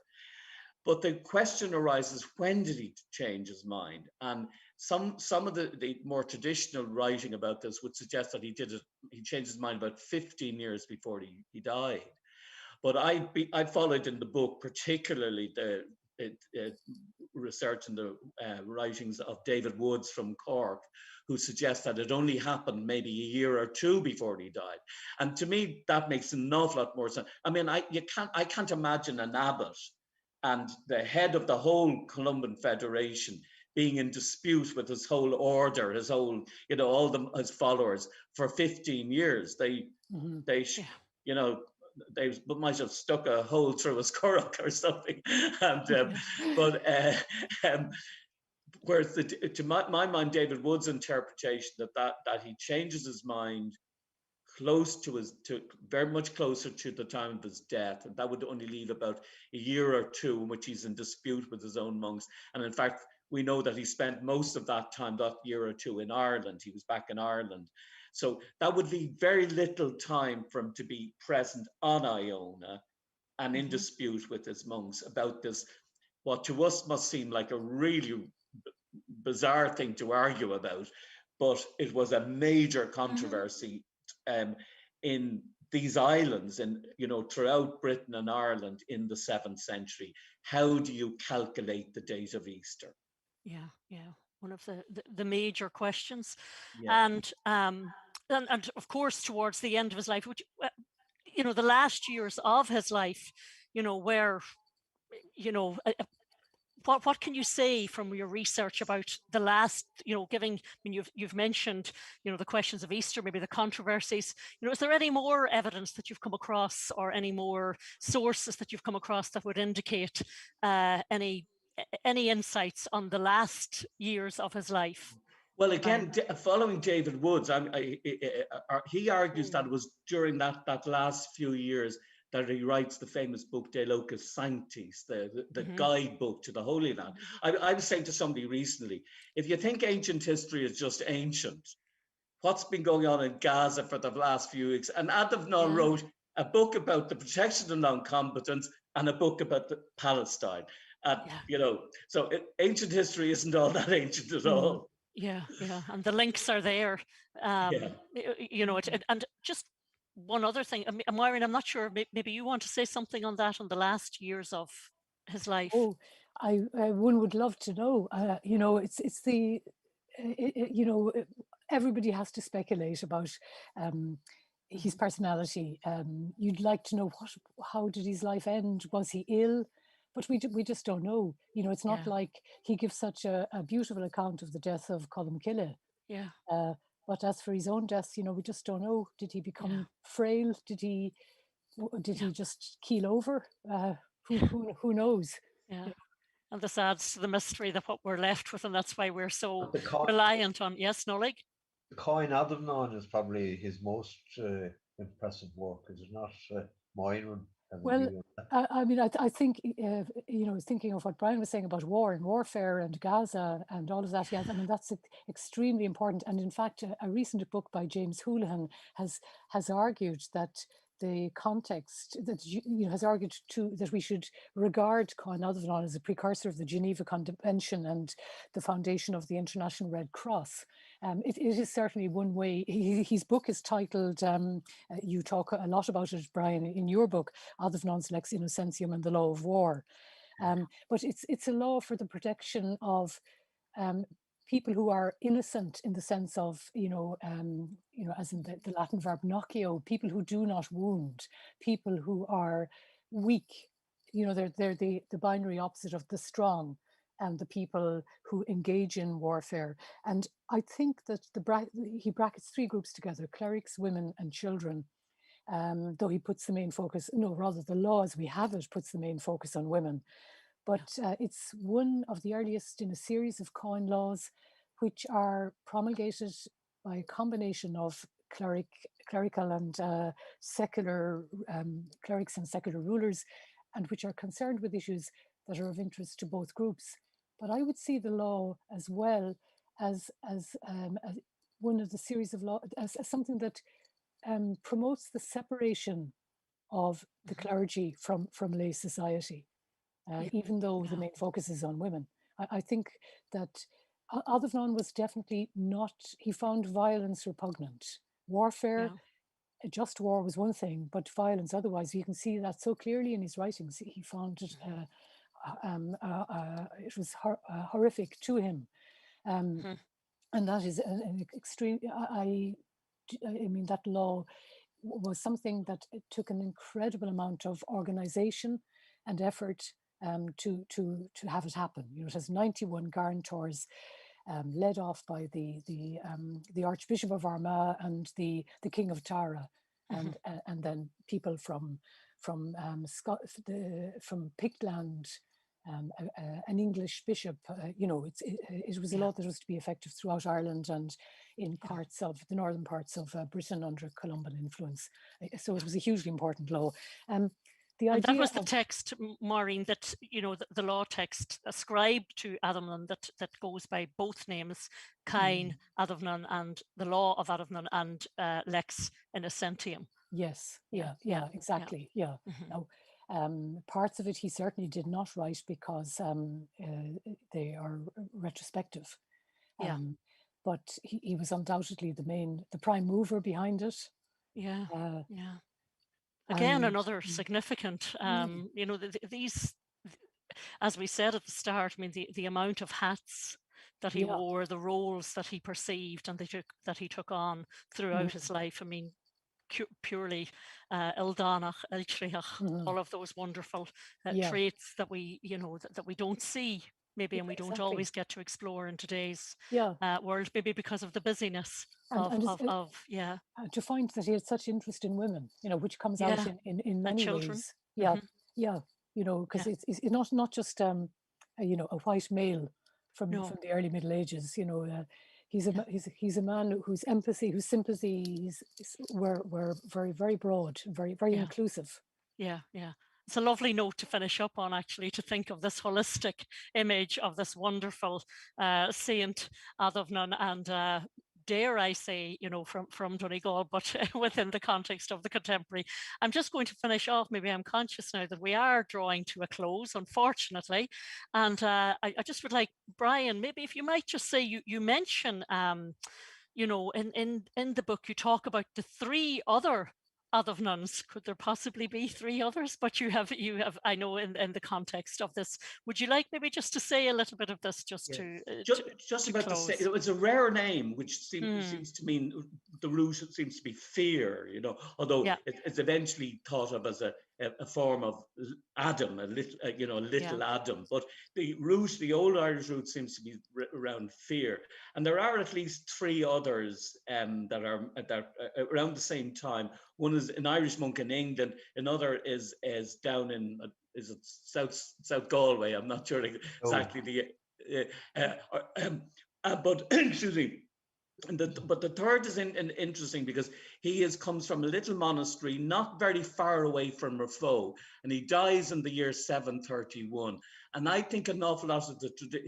But the question arises, when did he change his mind? And some of the more traditional writing about this would suggest that he changed his mind about 15 years before he died. But I followed in the book particularly the research and the writings of David Woods from Cork, who suggests that it only happened maybe a year or two before he died. And to me, that makes an awful lot more sense. I mean, I can't imagine an abbot and the head of the whole Columban Federation being in dispute with his whole order, his whole, his followers for 15 years. They might have stuck a hole through his currach or something. And, whereas to my mind, David Wood's interpretation that he changes his mind very much closer to the time of his death, and that would only leave about a year or two in which he's in dispute with his own monks. And in fact, we know that he spent most of that time, that year or two, in Ireland. He was back in Ireland, so that would leave very little time for him to be present on Iona and in dispute with his monks about this, what to us must seem like a really bizarre thing to argue about, but it was a major controversy in these islands and, throughout Britain and Ireland in the 7th century. How do you calculate the date of Easter? Yeah, one of the major questions. Yeah. And of course, towards the end of his life, which, the last years of his life, where, what can you say from your research about the last, giving, you've mentioned, the questions of Easter, maybe the controversies, is there any more evidence that you've come across, or any more sources that you've come across that would indicate any insights on the last years of his life? Well, again, following David Woods, he argues that it was during that last few years that he writes the famous book De Locus Sanctis, the guidebook to the Holy Land. I was saying to somebody recently, if you think ancient history is just ancient, what's been going on in Gaza for the last few weeks? And Adamnan wrote a book about the protection of non-combatants and a book about Palestine. So ancient history isn't all that ancient at all. Yeah, and the links are there. And just one other thing, Maureen, I'm not sure, maybe you want to say something on that, on the last years of his life. Oh, one would love to know. Everybody has to speculate about his personality. You'd like to know how did his life end? Was he ill? But we just don't know. It's not like he gives such a beautiful account of the death of Colmcille. Yeah. But as for his own death, we just don't know. Did he become frail? Did he just keel over? Who knows? Yeah. And this adds to the mystery that what we're left with, and that's why we're so reliant on. Yes, Nolig? The Coin Adamnan is probably his most impressive work, is it not, Moira? Well, I think, thinking of what Brian was saying about war and warfare and Gaza and all of that, that's extremely important. And in fact, a recent book by James Houlihan has argued that the context that has argued that we should regard Coin Adamnan as a precursor of the Geneva Convention and the foundation of the International Red Cross. It is certainly one way. His book is titled, you talk a lot about it, Brian, in your book, Adamnan's Lex Innocentium and the Law of War. But it's a law for the protection of people who are innocent, in the sense of, as in the Latin verb noccio, people who do not wound, people who are weak. They're the binary opposite of the strong, and the people who engage in warfare. And I think that he brackets three groups together: clerics, women, and children. Though he puts the main focus, the law as we have it puts the main focus on women. But it's one of the earliest in a series of coin laws, which are promulgated by a combination of clerical and secular clerics and secular rulers, and which are concerned with issues that are of interest to both groups. But I would see the law as well as one of the series of laws, as something that promotes the separation of the clergy from lay society. Even though the main focus is on women. I think that Adamnan was definitely not, he found violence repugnant. Warfare, just war was one thing, but violence otherwise. You can see that so clearly in his writings. He found it, it was horrific to him. And that is an extreme, I mean, that law was something that it took an incredible amount of organization and effort to have it happen. It has 91 guarantors, led off by the Archbishop of Armagh and the King of Tara, and then people from Pictland, an English bishop. It was a law that was to be effective throughout Ireland and in parts of the northern parts of Britain under Columban influence. So it was a hugely important law. And that was the text, Maureen, that, the law text ascribed to Adamnan that goes by both names, Cain Adamnan, and the law of Adamnan, and Lex Innocentium. Yes, exactly. Yeah. Now, parts of it he certainly did not write because they are retrospective. But he was undoubtedly the prime mover behind it. Again, And, another significant, you know, these, as we said at the start, I mean, the amount of hats that he wore, the roles that he perceived and that he took on throughout his life. I mean, purely Eldánach, Eltriach, all of those wonderful traits that we, you know, that we don't see maybe, and we don't always get to explore in today's world, maybe because of the busyness to find that he had such interest in women, you know, which comes out in many ways. You know, because it's not just you know, a white male from the early Middle Ages. You know, he's a man whose empathy, whose sympathies were very, very broad, very, very inclusive. Yeah. It's a lovely note to finish up on, actually, to think of this holistic image of this wonderful saint Adamnan, and dare I say, you know, from Donegal, but within the context of the contemporary. I'm just going to finish off. Maybe I'm conscious now that we are drawing to a close, unfortunately. And I just would like, Brian, maybe if you might just say, you mention, you know, in the book, you talk about the 3 other Adamnans. Could there possibly be 3 others? But you have, I know, in the context of this. Would you like maybe just to say a little bit of this, just about close? to say, it's a rare name, which seems to mean the root seems to be fear. You know, although it's eventually thought of as a form of Adam, a little Adam. But the root, the old Irish root, seems to be around fear. And there are at least 3 others that are around the same time. One is an Irish monk in England. Another is down in is it South Galway? I'm not sure exactly but excuse me. But the third is interesting because he comes from a little monastery not very far away from Raphoe, and he dies in the year 731. And I think an awful lot of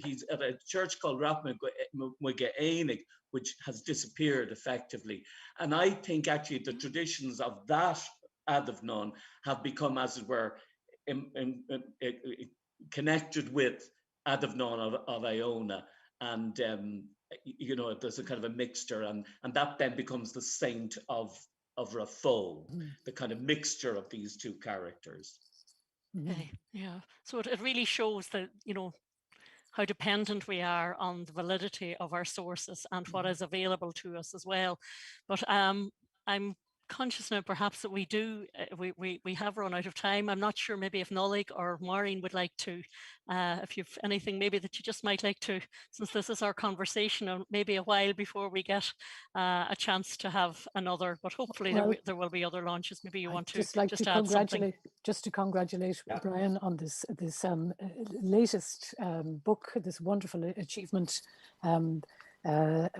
he's at a church called Rapmugaénig, which has disappeared effectively. And I think actually the traditions of that Adamnan have become, as it were, connected with Adamnan of Iona, and you know, there's a kind of a mixture, and that then becomes the saint of Raphoe, the kind of mixture of these 2 characters. Okay, yeah. So it really shows that, you know, how dependent we are on the validity of our sources and what is available to us as well. But I'm conscious now perhaps that we have run out of time. I'm not sure maybe if Nollaig or Maureen would like to, if you've anything maybe that you just might like to, since this is our conversation, maybe a while before we get a chance to have another, but hopefully there will be other launches. Maybe you want to just add something. Just to congratulate Brian on this latest book, this wonderful achievement,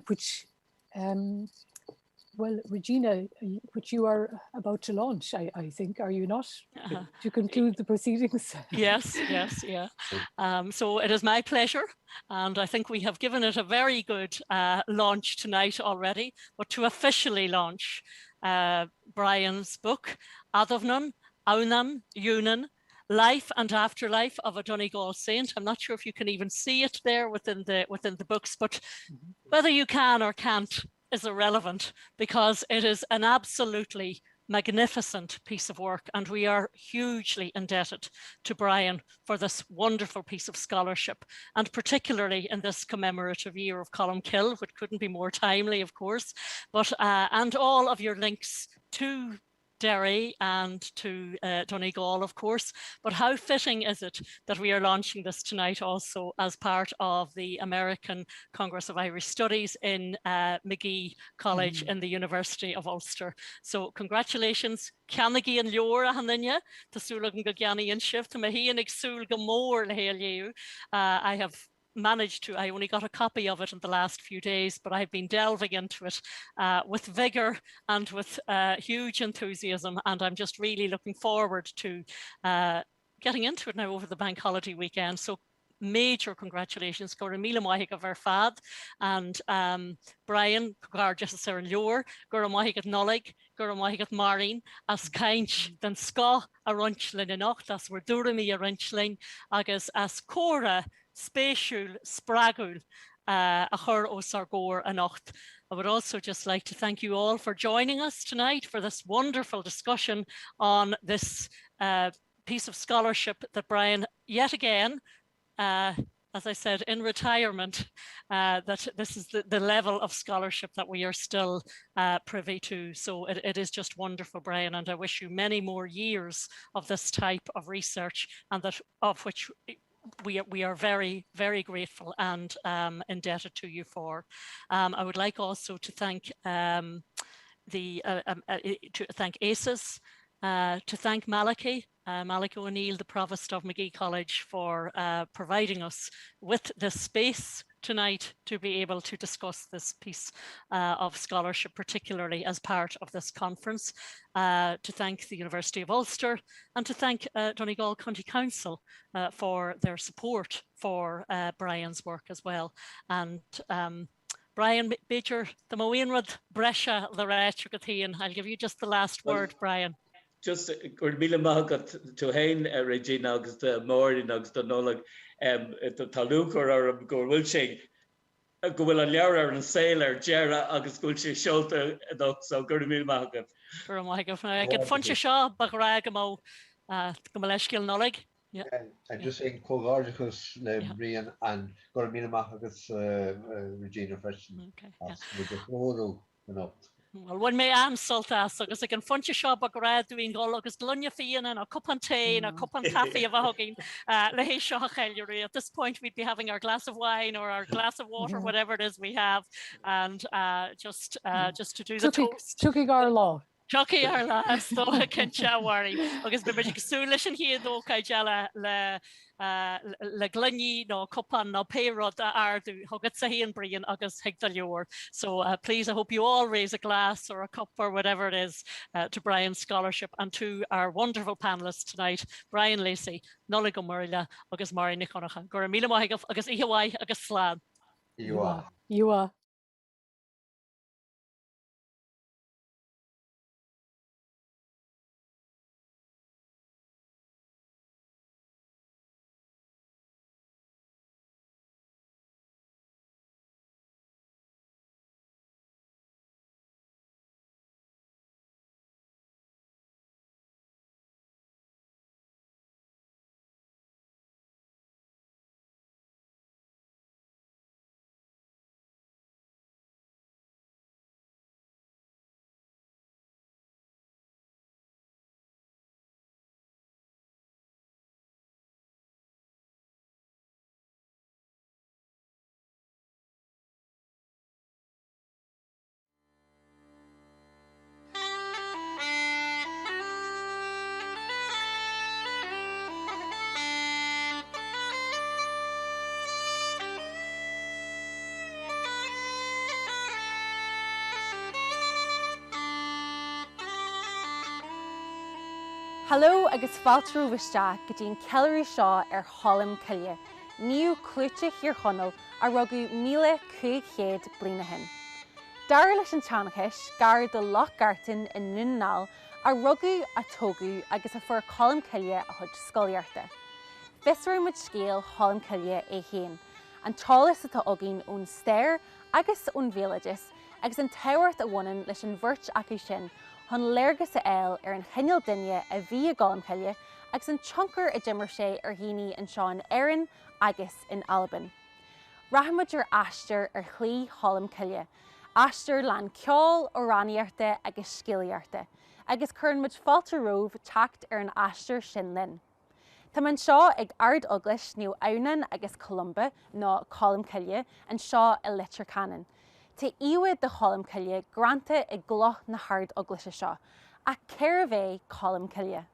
which well, Regina, which you are about to launch, I think, are you not? To conclude the proceedings. Yes. So it is my pleasure, and I think we have given it a very good launch tonight already, but to officially launch Brian's book, Adamnan, Aunan, Unan, Life and Afterlife of a Donegal Saint. I'm not sure if you can even see it there within the books, but whether you can or can't is irrelevant, because it is an absolutely magnificent piece of work, and we are hugely indebted to Brian for this wonderful piece of scholarship, and particularly in this commemorative year of Colmcille, which couldn't be more timely, of course, but and all of your links to Derry and to Donegal, of course. But how fitting is it that we are launching this tonight also as part of the American Congress of Irish Studies in Magee College in the University of Ulster. So congratulations, Ciannaigh and Leora Haninja, Tasúla go Gianni and Shiv, to Mahi and Exul Gamor Lehail. I have managed to, I only got a copy of it in the last few days, but I've been delving into it with vigor and with huge enthusiasm, and I'm just really looking forward to getting into it now over the bank holiday weekend. So major congratulations, Gora Mila Mohig of our fad, and Brian, Garjas Sarah Leor, Gora Mohig at Nollaig, Gora Mohig at Maureen, as kainch den ska a runchlin in ocht, as we're durami a runchlin, agus as Cora spatial spragul a chur ó Sargór anocht. I would also just like to thank you all for joining us tonight for this wonderful discussion on this piece of scholarship that Brian, yet again, as I said, in retirement, that this is the level of scholarship that we are still privy to. So it is just wonderful, Brian, and I wish you many more years of this type of research, and that of which we are very, very grateful and indebted to you for. I would like also to thank thank ACES, to thank Malachy O'Neill, the Provost of Magee College, for providing us with this space tonight to be able to discuss this piece of scholarship, particularly as part of this conference, to thank the University of Ulster, and to thank Donegal County Council for their support for Brian's work as well. And Brian Beecher, the Moenrod Brescia the Ratchagathian. I'll give you just the last word, Brian. Just gur míle mágad to hain Regina agus de Morin agus de nolag the talúcar ar gur bhfuil sé go bhfuil an leabhar an saoir Gera agus gúil sé seolta so gur míle mágad. Gur mágad ag funte seo ba rá go leiscil nolig. Yeah. I'm just saying Colgardicus Brian and gur míle mágad Regina Freshen. Well, when me ansultas agus ag an funte seo ba rá doing go agus lunne fian and a cup and tea and a cup and coffee of a hugging le hé seo a At this point we'd be having our glass of wine or our glass of water, whatever it is we have, and just to do the toast. Chucky gar law. Chucky ar last, so I can't worry. Agus be bit súlis an hiad ó caidjala le glunny no cupan no payrod ardu hogad sa hian Brian agus higdal your. So please, I hope you all raise a glass or a cup or whatever it is to Brian's scholarship, and to our wonderful panelists tonight, Brian Lacey, Nola go Murila, agus Mari Niconacha, Gora Mila Mohigaf, agus Ihawai, agus Slán. You are. Hello agus faltrú bhiste go dtíon ceileadh seo ar Colmcille, níu clúite hir chonal a rugu 1500 bliana hin. Dar leis an teanachais gar do Loch Gartan in Nunnal a rugu a tógu agus a fuair Colmcille a chud scoilearta. Fisar muid scéal Colmcille é héin, an tálas atá agin ón stair agus ón villages agus an tairt a bhainean leis an bhirt acu sin hon léirgus a eil ar an chineal duine a bhí a Colmcille agus an tionchar a dimmer sé ar híní an seán Éireann agus in Alban. Rahamidir aistear ar chlí Colmcille, aistear lean ceol ó raníarta agus scéalaíarta, agus chuireann muid fáilte romh teacht ar an aistear sin linn. Tá man seo ag ard oglis níu Aunan agus Columba ná Colmcille an seo i litir canan. Tá iad de Colmcille granta ag gloch na hard oglis seo, a ceir bheith Colmcille.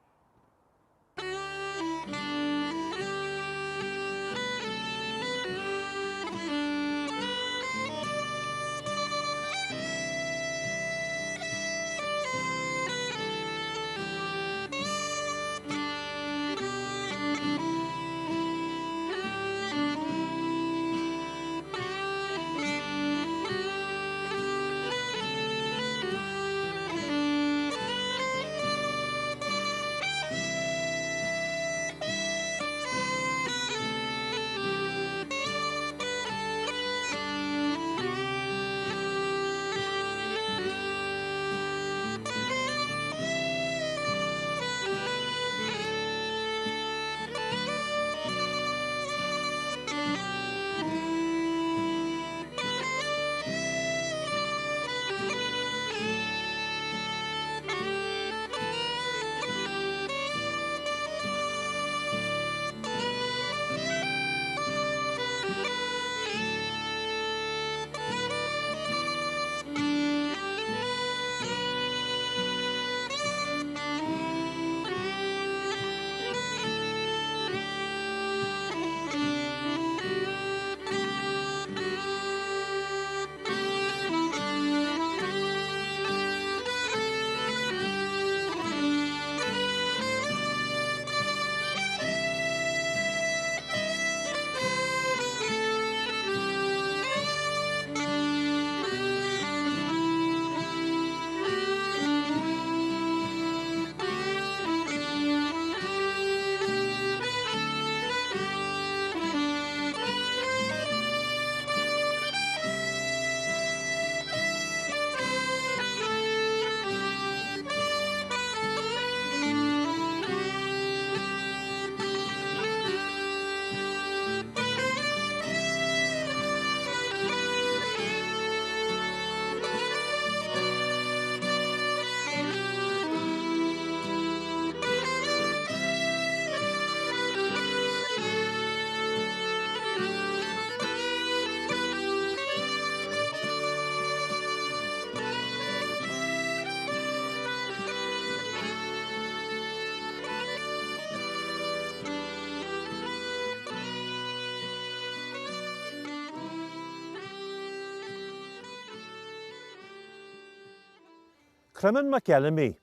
Crimen McElemy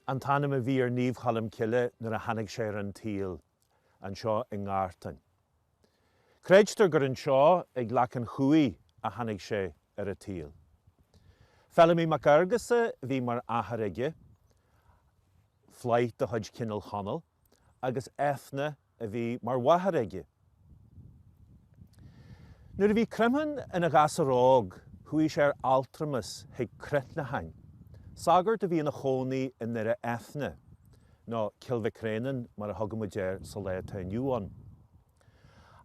an tanam a bhí ar níomh Colmcille nuair a tháinig sé ar an tíl an seo in Ngártain. Creidtar gur an seo ag leachan chuaigh a tháinig sé ar a tíl. Felimi MacArgasa bhí mar athair aige, flight a chuid cinnal chonal, agus ethna a bhí mar wathair aige. Nuair a bhí crimen ina gasaróg, chuaigh sé ar altramas ag crit na hain. Sagart a bhí na chónaí in nire ethna, nó cilmhicrénan mar a thugamidéir sa léta nniuan.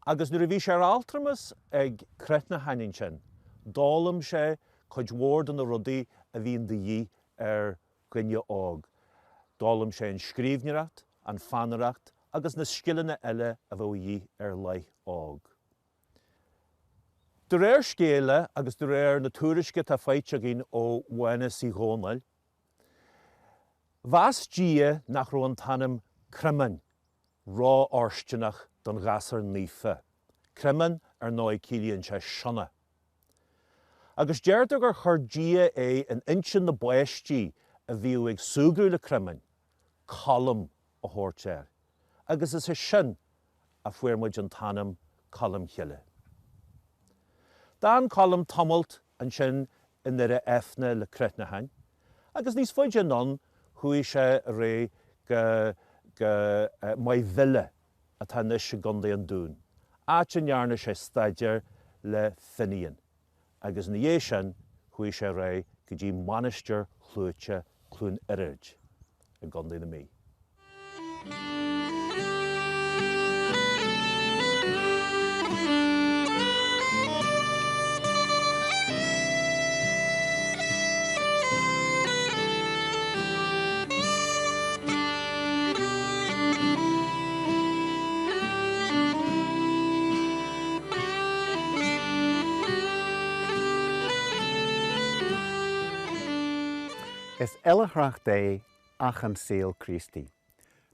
Agus nuair a bhí sé ar altramas ag crit na hain sin, dálam sé chuid mhór na rudaí a bhíon de dhí ar gcuine óg. Dálam sé an scríbhneacht, an fanaracht, agus na scileanna eile a bhfuil dhí ar leith óg. De réir scéile agus de réir na tuairisce tá fáite gin ó bhaine sí ghónail, bheas dia nach raibh an tanam crimen rá orsteinach don gasar níofa. Crimen ar 9 cílíonn sé sionna. Agus deirtear gur chur dia é an intin na buistí a bhíú ag súgrú le crimen, colm a thuirtear. Agus is sin a fuairmuid an tanam Colmcille. Dan colm tomult an sin in nire ethna le crit na hain, agus níos foiide non chuaigh sé a ré go mai bhile a tá níos se gundaí an dún. Áit an nearna sé staidir le finian, agus na dhé sin chuaigh sé ré go dtí manisteir chlúite clún irid a gundaí na mí. Is eilechracht é ach an saol Christi.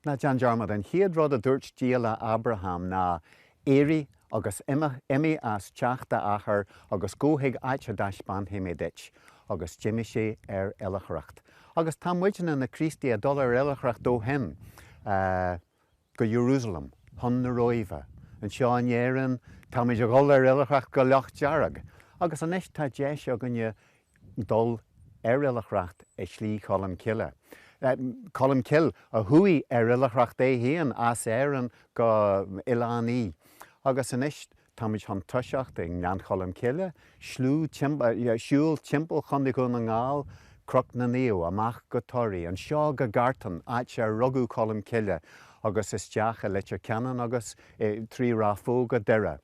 Na Jan Jarmad an chiad rud a dúirt díala Abraham na éiri agus imi as teachta achar agus góthaigh áite daisban himidit agus Jimmy sé ar eilechracht. Agus tá muidena na Christi a dul ar eilechracht dó hen go Jerusalem, hon na roimhe. An seo an éireann tá muid a ghol ar eilechracht go leocht dearag. Agus an is tá déis a gonne dul ar eilechracht é slí Colmcille. Colmcille a thuaigh ar eilechracht é héan as éireann go Ilaní. Agus an is tá muid an tuiseacht ag nean Colmcille, siúil timpeall chun go na ngáil, croc na nío amach go toirí, an seo go gartan áit sé rugú Colmcille agus is teacha leite ceannan agus trí ráfó go deire.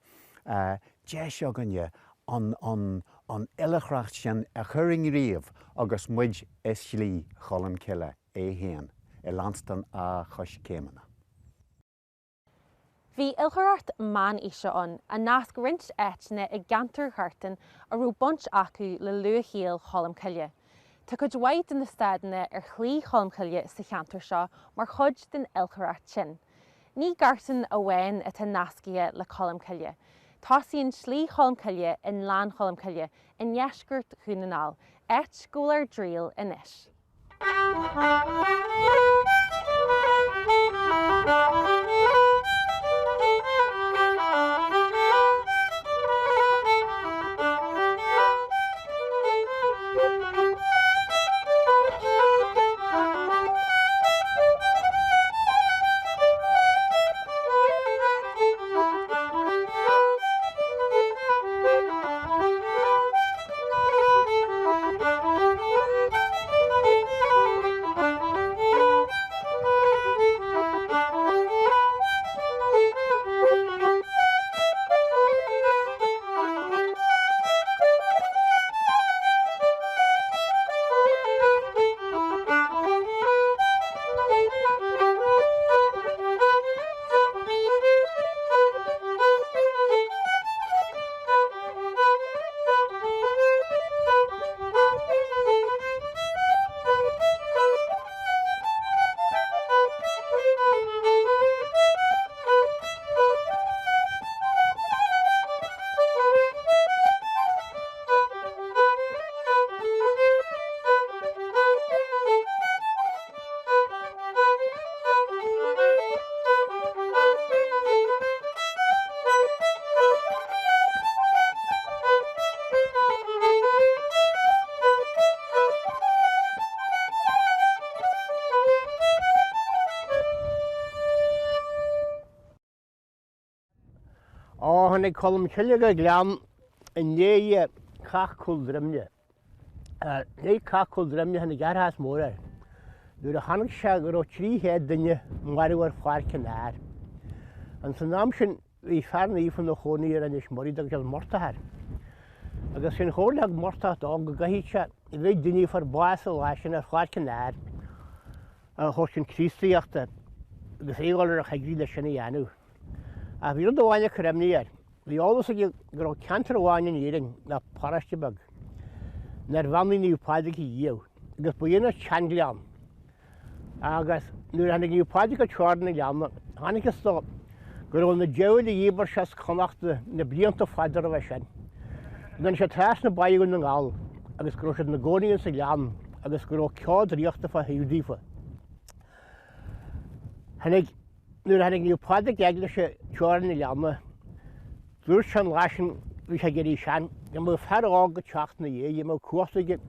Déis a gonne an eilechracht sin a churing riamh agus muid is slí Colmcille é héan I Lanston a chus céimena. Bhí ilcharacht man isio an a nasc rint etne I gantar hartan a rú bunch acu le luachiel Colmcille. Tá chud waid in na stadna ar chlí Colmcille sa cheantar seo mar chud den ilcharacht sin. Ní gartan a bhain a tá nascia le Colmcille. Tásaíonn slí Colmcille in lán Colmcille in neisgurt chunanáil, et gúlar dríal inis. Hannig Colmcille go glean in nee cachcul drimne. Nee cachcul drimne hannig garhas mór. Dúr a hannig se go trí head dunne marúar fáircin air. An san náam sin bhí fearna ífan na chonaí ar anis morí dag geal mortathar. Agus sin chóirleag mortacht dá go gaithse I bheith duine far báas a láisin ar fáircin air a chóir sin crístaíochta agus éáil a chaigrí le sinna dhéanú. A bhí do bháine churemnaí ar. Bhí álas a gur cantar bháin éing na paraistebag. Nar bhamnaí níú páideach I díomh, agus bu dhéana teangleán. Agus nuair hanig níú páideach a teirna leanna, hanig is stop gur na deil I dhébar ses connachta na blianta fáidir a bheith sin. Dan sé tras na baigún na ngáil, agus gur sé na gcónaíonn sa lean, agus gur ceád ríochta fa hiúdífa. Nuair hanig níú páideach eagla sé teirna leanna, dúir sin láisin bhí sé géirí sean, go mó fear ág go teach na dhé, mó cuasaige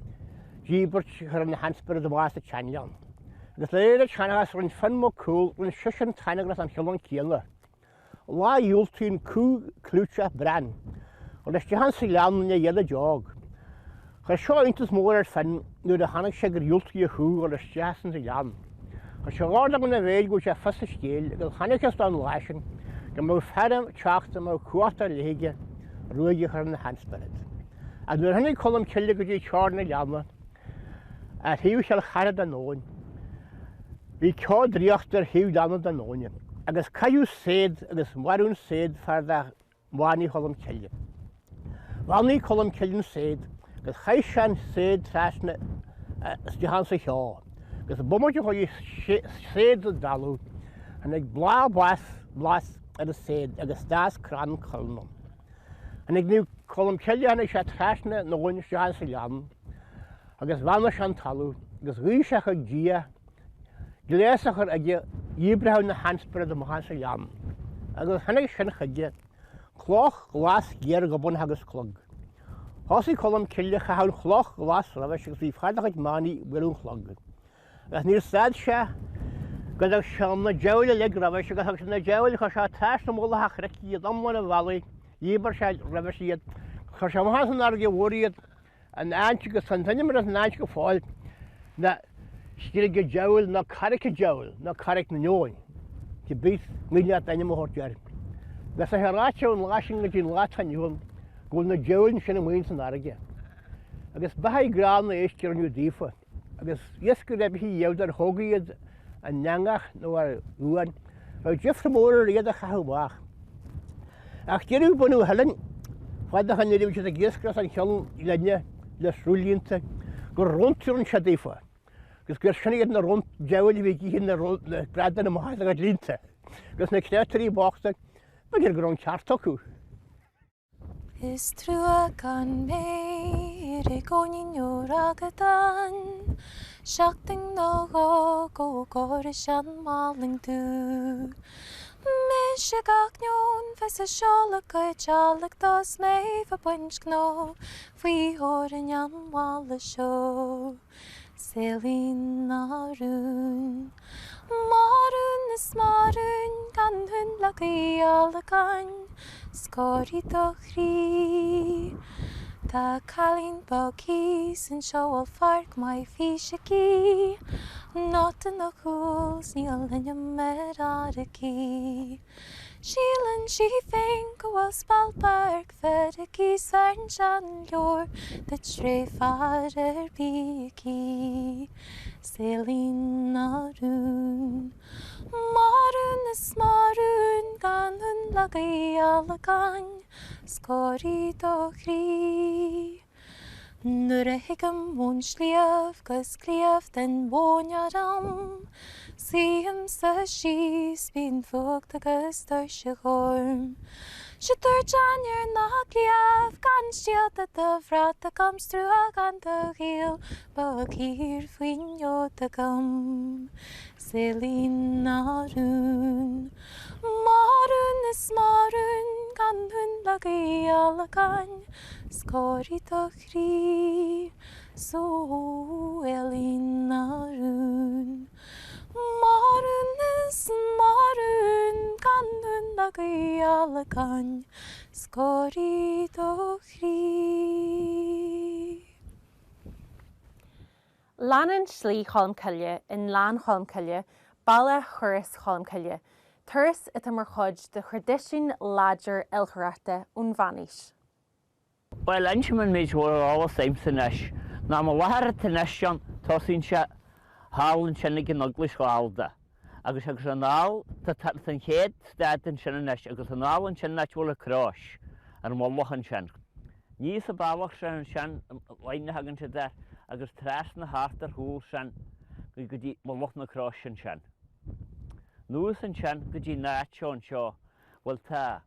díbert chur na hansper do bhásta teanleán. Agus le éidir teanachas rinn fin mó cúil rinn sisin tainegras an chialan céanna. Lá dúiltín clúte brenn, og leis tehan sa lean na dhéile deag. Chur seo intas mór ar fin nuair a hanig sé gur dúiltí a chuú leis tehan sa lean. Chur sé gáda na bhéid go sé fasa scéal, agus hanig is an láisin, go mó fearm teachta mó cuata léige ruige chur na hansperid. A nuair hanig Colmcille go dtí tearna leanna, a thiú seal charad an nóin. Bhí ceád ríochtar thiú leanna an nóine, agus caiú séad agus marún séad fear de bhánaí Colmcille. Bhánaí Colmcille séad, agus chaith sean séad trasna stehan sa cheá, agus bumuide chuí séad a dalú, hanig blá blas ar a séad agus dás crán colmam. Hanig níú Colmcille hanig sé trasna nóin stehan sa lean, agus bhana sean talú, agus ríiseach a dia, gléasachar a díbrethú na hansperid a mhan sa lean, agus hanig sin chuide, chlách glas géar go bun agus clog. Thosaí Colmcille chathán chlách glas rabais agus bhí fáideach mánaí bhfuún chlog. Agus níor stáid se go ag seam na deile le rabais agus na deil chu se teis na móla chreaí iad ammána bhelaí, díbar se rabais iad, chu se mhasan ar go bhóríad an ainte go santaine mar an ainte go fáil na stíle go deil na caric deil na caric na neoin, tí bít míle daine mthirtear. Gus a heráte an láisin go dtí látainún go na deil sin mhaon san aige. Agus bathaid grán na éiste ar nniu dífa, agus dhéas go raibh hí dhéh ar thógaíad an neangach nó ar uan, bh difra mór iad a chathúach. Ach tíirú bunú helan, fáideach an idirh a ggéascras an cheann lenne le srúlínta gur runtíún se dífa. Gus gur sinna iad na runt deil bhí hí na bredan na mhaile a línta. Gus na cnétarí báachta, gur gur an ceartachú. Is trua gan mé I gcóin agatan, seachtain nó go góir sean máling tú. Me se gach neon fes a seolach go tealach dos mé fa buint gná, faoi hór an anmála seo. Selín marún, marún is marún gan hunn le íalagain, scórí do chrí. Tá chalín bogí san seoil farc mai físeí, not an na chúls níl linne mer araí. Sílan sí féin go bhfuil spalpark fedaí san sean leor de tré far ar bíí. Selín marún, marún is marún gan hunn le íalagain, scórí do chrí. Nuair a hiigem mún slíamh gus clíamh den bónearam, síam sa síos bín fucht agus tar se chorm. Se dúir John ar nach clíamh gan stiad a do bhrat a gom strúach an do ghial, ba cír faoin jod a gom. Selín marún, marún is marún gan hunn le íalagain, scórí do chrí. So Elín marún, Marunus marun ganun nagayalagan skori dochri. Lannan slí Colmcille in Lan Colmcille, Balla Churis Colmcille, Turis it mar chud de chudishin ladger ilchorata unvanis. Well, Inchman means we're all the same Sinesh. Now, my lahar Tinesian, Tossinsha, Harlan Chennig and Ugly Swalda. Agus agus an all the Tathan Head, Stat and Shenesh, agus an all and Chenach will a crush, and Moloch and Chen. Nies a Balach and Shan, Line Hagan to that, agus Tras and the Harter Hool Shan, we could eat Moloch and crush and Shan. News and Shan, could you nacho and shaw, well, ta.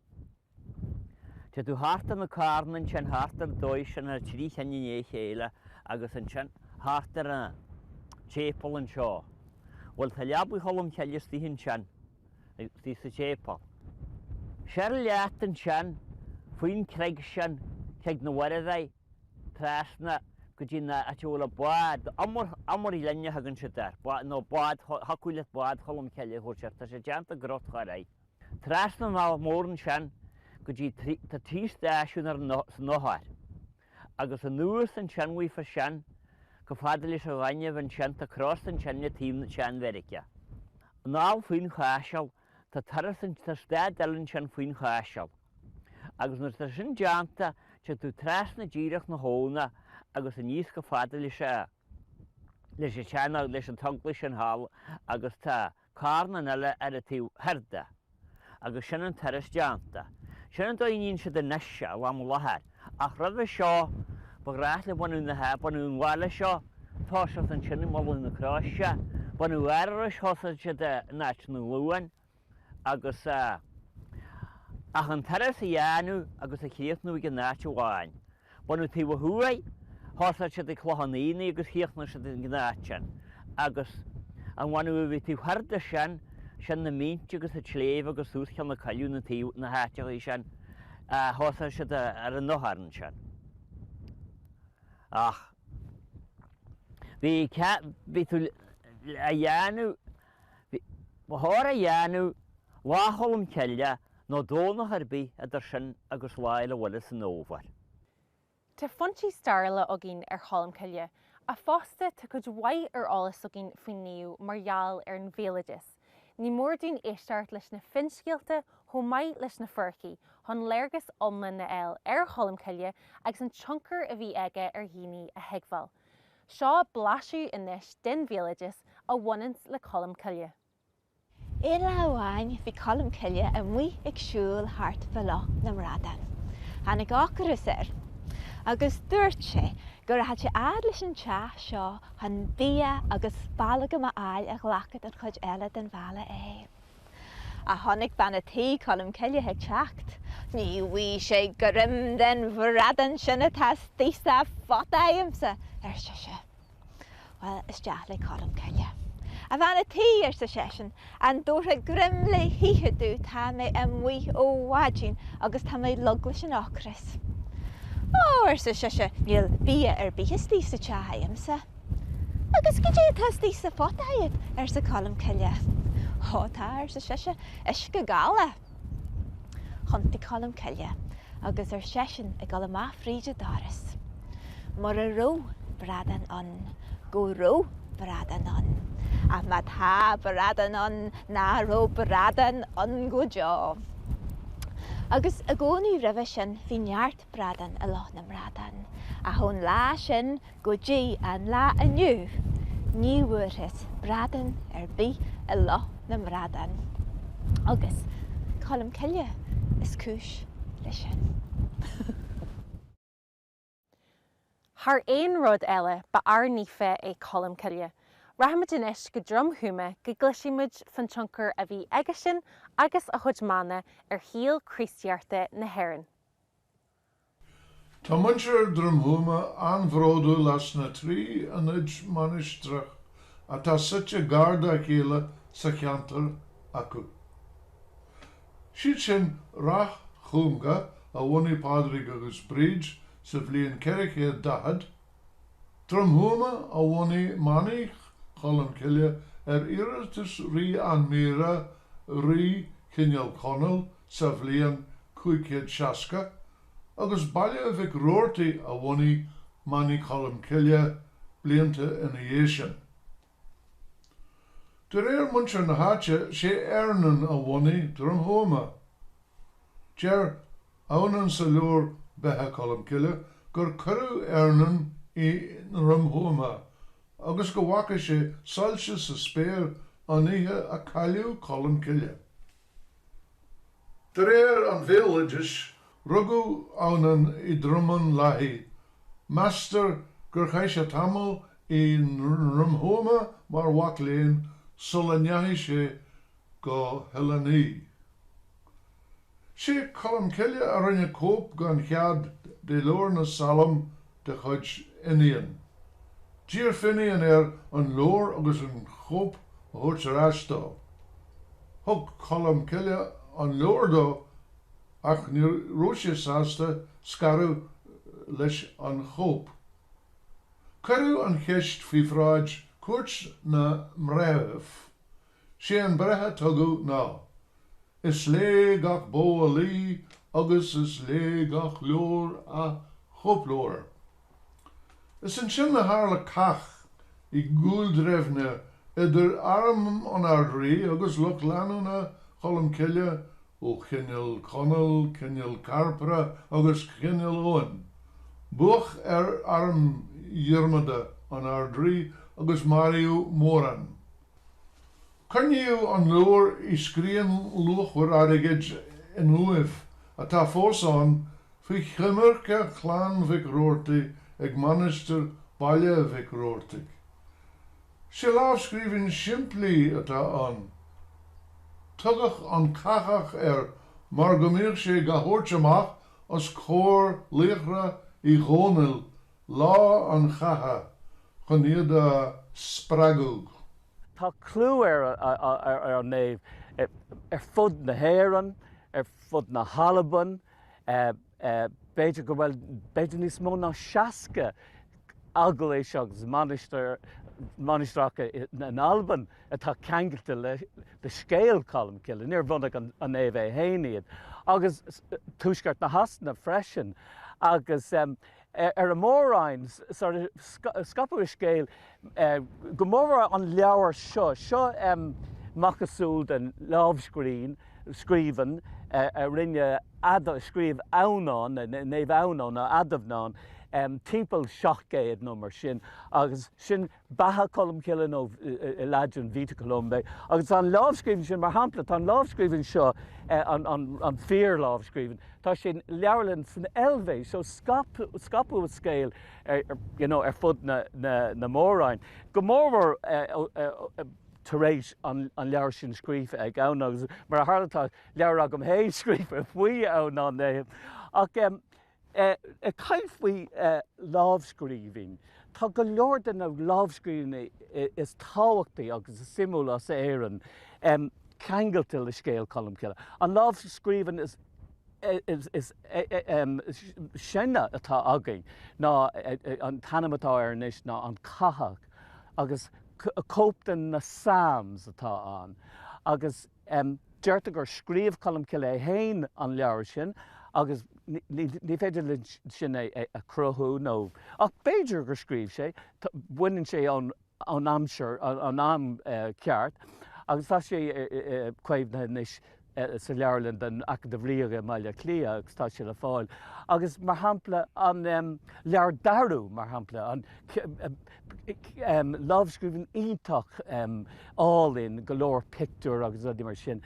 To do hart in the carn and chen harter doish and a tree hen ye hela, agus and chen harter a chapel and shaw. Well, Talabu Holum Kelly Stihin Chan, this a chapel. Cheryl Yat and Chan, Queen Craig Shan, Keg no Weather, Trasna, Kujina at your bad, Amory Lenya Hagan Shitter, but no bad, Hakulet bad Holum Kelly Horchet, as a janta grot harai. Trasna now more than Shan. Could you the tea station or no hard? Agus a newest and Chanwy for Shan, Kafadlish Ranya when Chant across and Chanya team the Chan Verica. Now Finn Hashel, the Terrace and the Stad Ellen Chan Finn Hashel. Agus Mr. Shin Janta, to Trasna Jirach no Hona, Agus a Niska Fadlish Lish a Chana, Lish and Tunglish and Hall, Agus ta, Carnanella Editive Herda, Agus Shannon Terrace Janta. Shannon doin should the Nesha, Lam Lahar. Ach rather shaw, but rather one in the hap, one in Walla shaw, Toshas and Chinnimal in the Crossha, one who Irish hostage the National Luan, Agus Achan Terrace Yanu, Agus a Kirtnu we can natural wine. One who Tiwa Hooray, hostage the Clohanini, Agus Hirtnush the Gnachan, Agus, and one who we to heard the Shan. Shan the meat, agus a slave, agus who's come a calune and tea in the hatchery shan, horse should a no harn shan. Ah, the cat be to a yanu, Hora yanu, Waholum Kelia, no dona herby at the shan, agus Lila Willis and over. To Funchy Starla ogin Colmcille, a fosta to could white all ogin finiu Marial in villages. Ní mórdún éisteart leis na finscéalta ho maiid leis na furcaí, hon léirgus omma na el Colmcille agus an tionchar a bhí aige híní a heagbhall. Seo blasú inis den villages a bhainint le Colmcille. Éad le amháin bhí Colmcille a mui ag siúil thart bhealach na mradan. Hanna gáchar agus dúirt sé gur had sé ad leis an teach seo han bia agus bailagam a áil a ghlacad an chuid eile den bhela é. A tháinig banna tí Colmcille ag teacht, ní bhí sé grim den bhradan sinna tá stíosa fótaimsa sé. Well, is deach le Colmcille. A bhana tí sa sesin an dúra grim le híhadú tá mé a mui ó bhádín agus tá mé lug leis an ochras. Sa shasha níl bia bíhas tísa teaimsa. Agus go dé tá tísa fótaid sa Colmcille. Tá sa shasha is go gála. Chunta Colmcille agus sesin ag gála má fríide dáras. Mar a ró bradan an, go ró bradan an. A ma tá bradan an, ná ró bradan an go jo. Agus a gcónaí ribh sin bhí neart bradan a loch na mradan, a chun lá sin go dtí an lá aniu, ní bhuairthas bradan bí a loch na mradan. Agus Colmcille is cúis lei sin. Har éon rud eile ba ar nífe é Colmcille. Rahamid inis go dromhume go gluisiimiid fan tionchar a bhí aige sin agus a chuid mana híal Christiarte na Héireann. Tá muintir dromhume anbhródú las na trí an id manistrach a tá suite garda chéile sa cheantar acu. Siad sin rach chúmga a bhainní Pádraig agus Bríd sa bhliain 410, dromhume a bhainní Manich Colmcille Iartas rí an mira rí cinneal conal sa bhliain 560, agus baile bheith roirtaí a bhainaí Manny Colmcille blianta ina dhéisian. De réir muintir na háite sé airnan a bhainaí dromthóma. Deir annan sa leor bethe Colmcille gur curú airnan í dromthóma, agus go bhaca sé soilse sa spéir an ihe a caiiliú Colmcille. De réir an bhéalaidis rugú annan í druman laithí. Master gur chaise tamil í dromthóma mar bhac léinn sulla neathí sé go Helaní. Sé Colmcille a rinne cóp gan chead de leor na salam de chuid Inian. Dír finian an leor agus an chóp a thuirt ar eastá. Thug Colmcille an leor dó ach ní rúise sásta scarú leis an chóp. Curú an cheist fí fráid cuairt na mréamh. Sé an brethe tugadh ná. Is lé gach bó a lí agus is lé gach leor a chóplóir. Is an sin na hála cach I gúldrefne idir arm an ardrí agus lucht leanúna Colmcille ó cinneal conal, cinneal carpra agus cinneal óin. Buach arm dhearmada an ardrí agus Mariú móran. Carniú an leor I scrían luchhar airigid in uamh atá fósán fi chimmerce chlán vic roirtaí ag manister baile vic roirtaí. Sé lábhscríbhinn simplí atá an. Tugach an cachach mar go mbeadh sé go tabhairt amach as cóir léachra I gcónail lá an chacha chun iad a spragúg. Tá clú ar néamh fud na héireann, fud na halaban, beidir go bhfuil beidir níos mó ná seaca agla é seagus manistracha in Alban atá ceangailte le scéal Colmcille, níor bhunach an néamh é héanaíad. Agus túisceart na hasna freisin, agus ar a móráin scapú scéal go mór an leabhar seo machasúil den lábhscríban a rinne scríomh anán néamh anán a adamhnán timpeall 700 numar sin, agus sin batha Colmcille nó I láideann Víta Columba, agus an lábhscríban sin mar hampla tá an lábhscríban seo an fear lábhscríban, tá sin leabharlann san elvéis, so scapú a scéal ar fud na móráin. Go mór tar éis an leabhar sin scríofa ag ann, agus mar a tharlatá leabhar agam héin scríofa faoi ann ná néamh. Ach caiil faoi lábhscríbhing, tá go leor den na lábhscríbhing is táhachtaí agus is simú as éireann ceangailte le scéal Colmcille. An lábhscríbhing is sinne atá againn ná an tanamatá airnis ná an cahach agus cóptain na Psalms atá an. Agus deirte gur scríomh Colmcille héin an leabhar sin, agus ní féidir sin a cruthú nó ach béidir gur scríomh sé, bhaineann sé an amsir an am ceart, agus tá sé cuimhne níos sa leabharlann den aca de bhríoga maiile clia agus tá sé le fáil. Agus mar hampla an leabhar darú mar hampla an lábhscríbhing ítach álinn go leor pictiúr agus rudaí mar sin.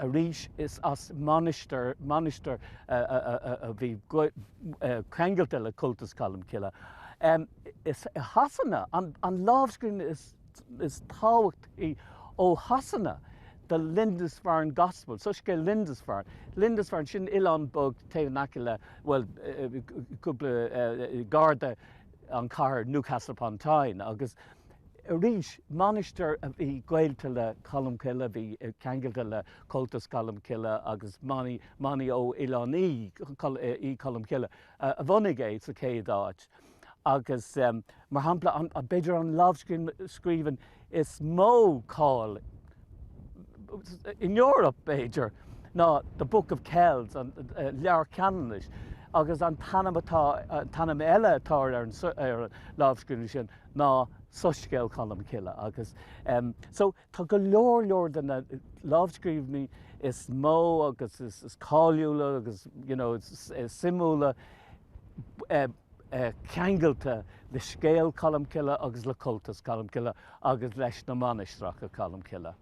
A rís is as manister a bhí ceangailte le cultas Colmcille. Is hasanna, an lábhscríbhing is táhacht ó hasanna the Lindisfarne Gospel, so scé Lindisfarne. Lindisfarne sin Ilan bog taobh le, well, cúpla garda an car Newcastle upon Tyne, agus rís manister a bhí gaeilta le Colmcille, bhí ceangailte le cultas Colmcille agus mani ó Ilaní í Colmcille a bhunaigh é sa céad áit. Agus mar hampla a beidir an lábhscríbhing is mó call in Europe Major. No, the Book of Kells and Lear Canish, agus an tanam eile tar lábhscríne sin ná suscéil Colmcille agus. So tá go leor den lábhscríbhní is mó agus is cáiliúla agus is simúla ceangailte le scéal Colmcille agus le cultas Colmcille agus leis na manisteach Colmcille.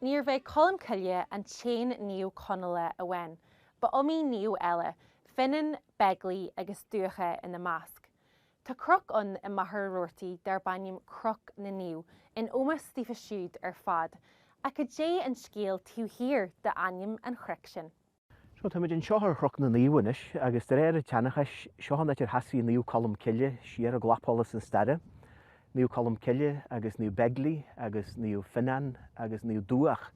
Níor bheith Colmcille an chéin níu conile a bhain, ba omí níu eile, finan, beglí agus dúcha in na másc. Tá croc an I maithir ruirtaí dar banim croc na níu in ómas stífa siúd ar fad, a go dé an scéal tú hir de aim an chric sin. So tá an seothar croc na níhanis agus de réir teannachas seohanna ar hasí níu Colmcille siar a ghlapolas an stade. Níu Colmcille agus níu beglí agus níu finan agus níu dúach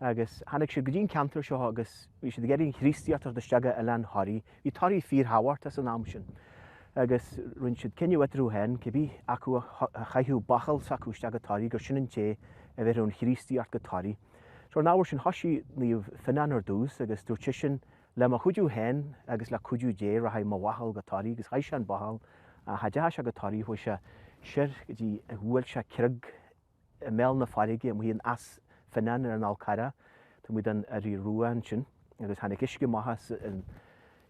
agus hanig sé go dtíon cantar seo agus bhí sé géirí chrístiatar de steige a lean thoirí, bhí toirí fír háhairt as an am sin. Agus rinn siad cinniu etrú hen, cibí acu a chaithú bachal sa acu steige toirí gur sin an té a bheit an chrístiart go toirí. So náhar sin hoisí níu finan ar dús agus dúirte sin le a chuidú hen agus le chuidú dé a haid má wahal go toirí agus haid an bahal a haide se go toirí chu se Sir gydí hwyl se cyrg mel na ffarigi am hyn as finan ar an alcara tá muid an ar I rúan sin agus hannig isci mahas an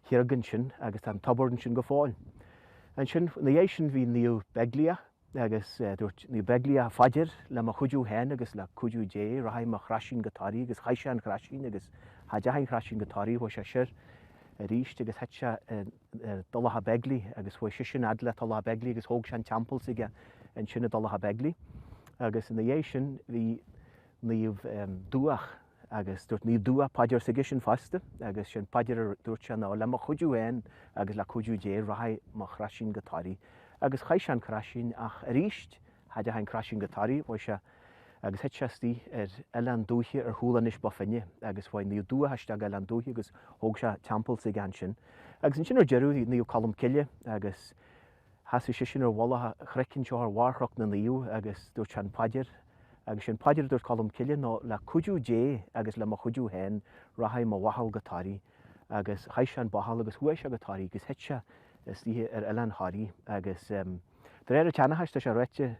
hirgan sin agus an taborn sin go fáil. An sin na dhé sin bhí níu beglia agus dúirt níu beglia faidir le a chuidú hen agus le chuidú dé ra haid mar chrasin go toirí agus chaise an chrasin agus haide hain chrasin go toirí chu se sir ríist agus hetse dolatha begli agus bhui sin adla dolatha begli agus hóg sean tampil sige an sinna dolatha begli agus in na dhé sin bhí níomh dúach agus dúirt ní dúa paidir sige sin faste agus sin paidir dúirt se ná le a chuidú hain agus le chuidú dé rahaid má chrasin go toirí agus chaise an chrasin ach ríist haide hain chrasin go toirí bhui se agus hetchastí elan dúhi ar húlanis ba finne agus bhain níu dúa heiste elan dúhi agus hóg se tampil sa gan sin. Agus an sin ar jeú níu Colmcille agus hasí sé sin ar bhla chrecinn seo ar bharthach na níu agus dúirt an paidir agus sin paidir dúirt Colmcille nó le chuidú dé agus le chuidú hen ra haid má wahal go toirí agus chaise an bahal agus thuéis se go toirí agus hetse títhe ar elan thoirí agus de réir teannaiste se réite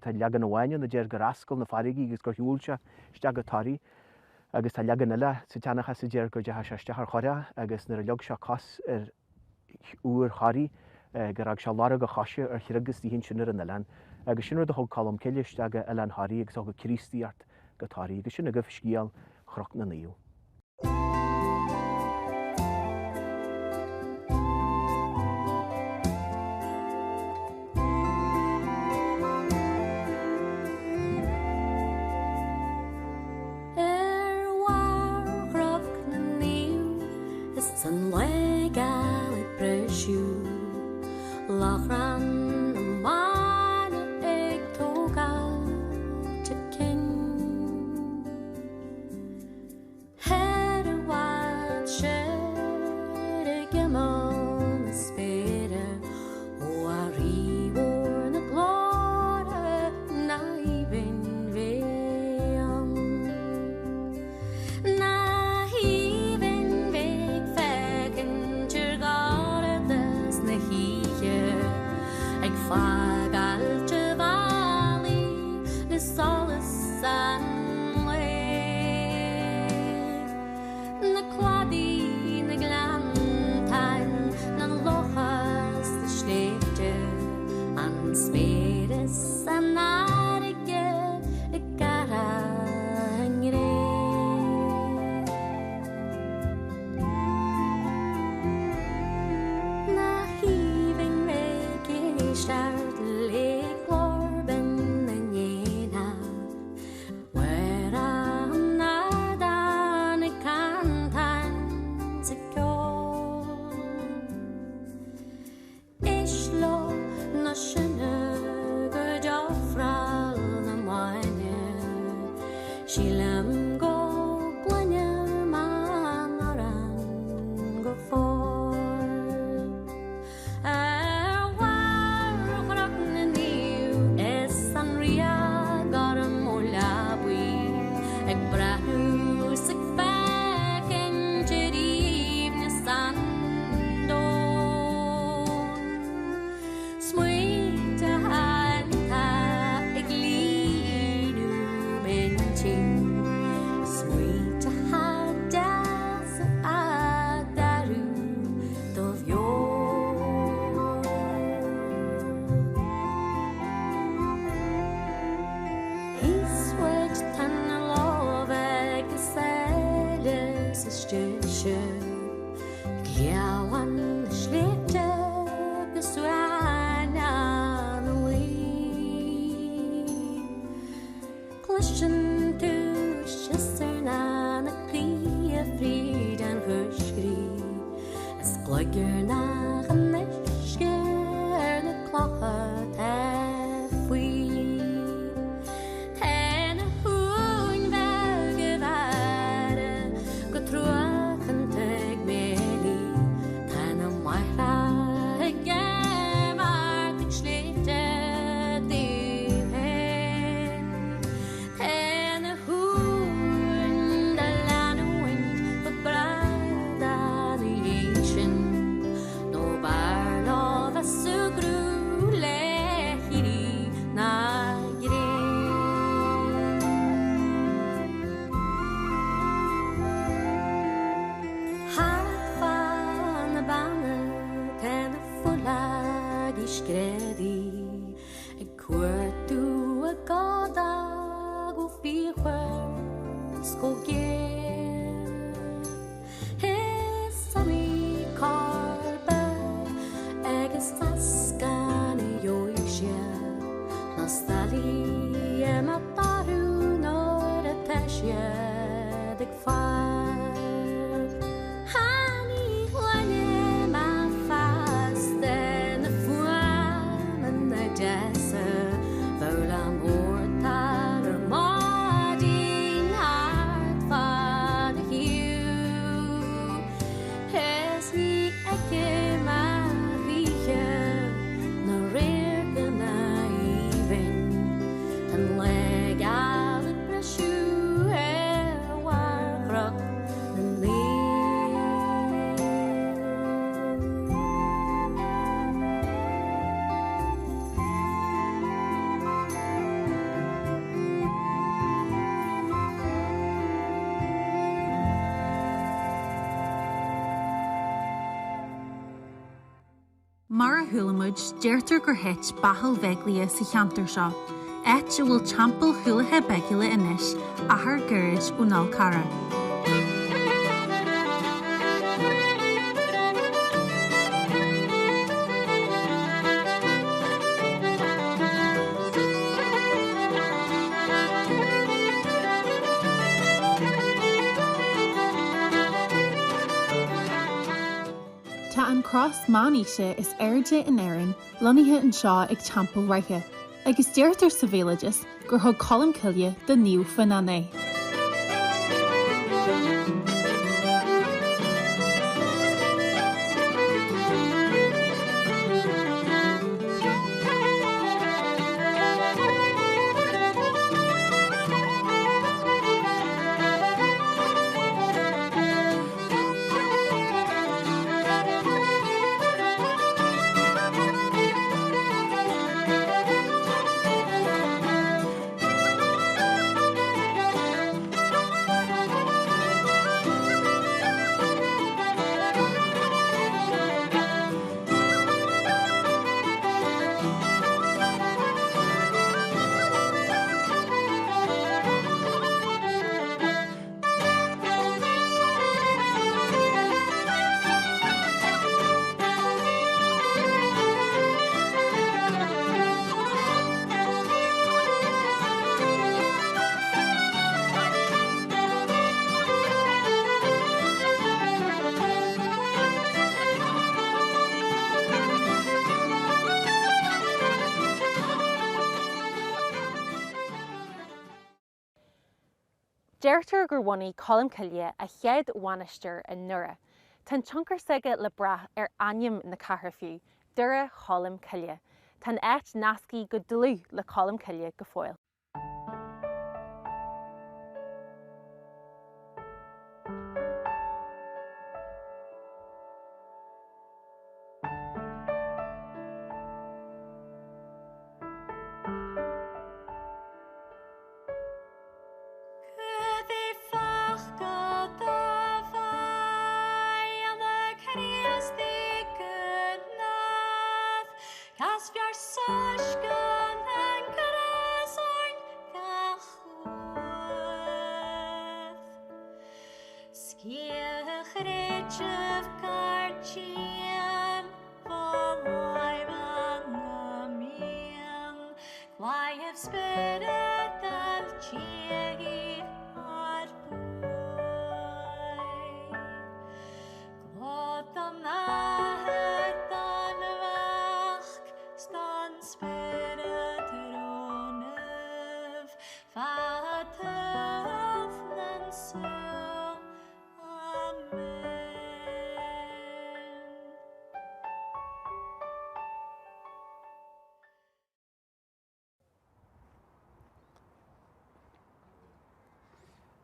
tá legan bhhaine na déir go rascail na farigi agus gur hiúilte ste go toirí agus tá legan eile sa teannacha sa déir gur de seiste th choire agus nar a leog se cos ar úr choirí gur ag se lára go chaise ar chiagus tí hín sinnar an eile agus sinar do thug Colmcille ste go eile thoirí agus go chrístiart go toirí agus sinna go scíal chroch na níu. Mar a thulamid deirtar gur het bahal veglia sa cheantar seo. Et bhfuil teampall thulathe beigile inis ahar gurrid ó nál cara. cross máníise is airde in éireann, lonithe an seo ag teampall reithe, agus deirtear sa bhéalagas gur thug Colmcille de níu fannané. Deirtear gur bhainigh Colmcille a chéad bhainisteoir in nua. Tá tionchar saige le brath ar aim na cathair fiú, dúire Colmcille. Tá éit nascaí go dlú le Colmcille go fóill.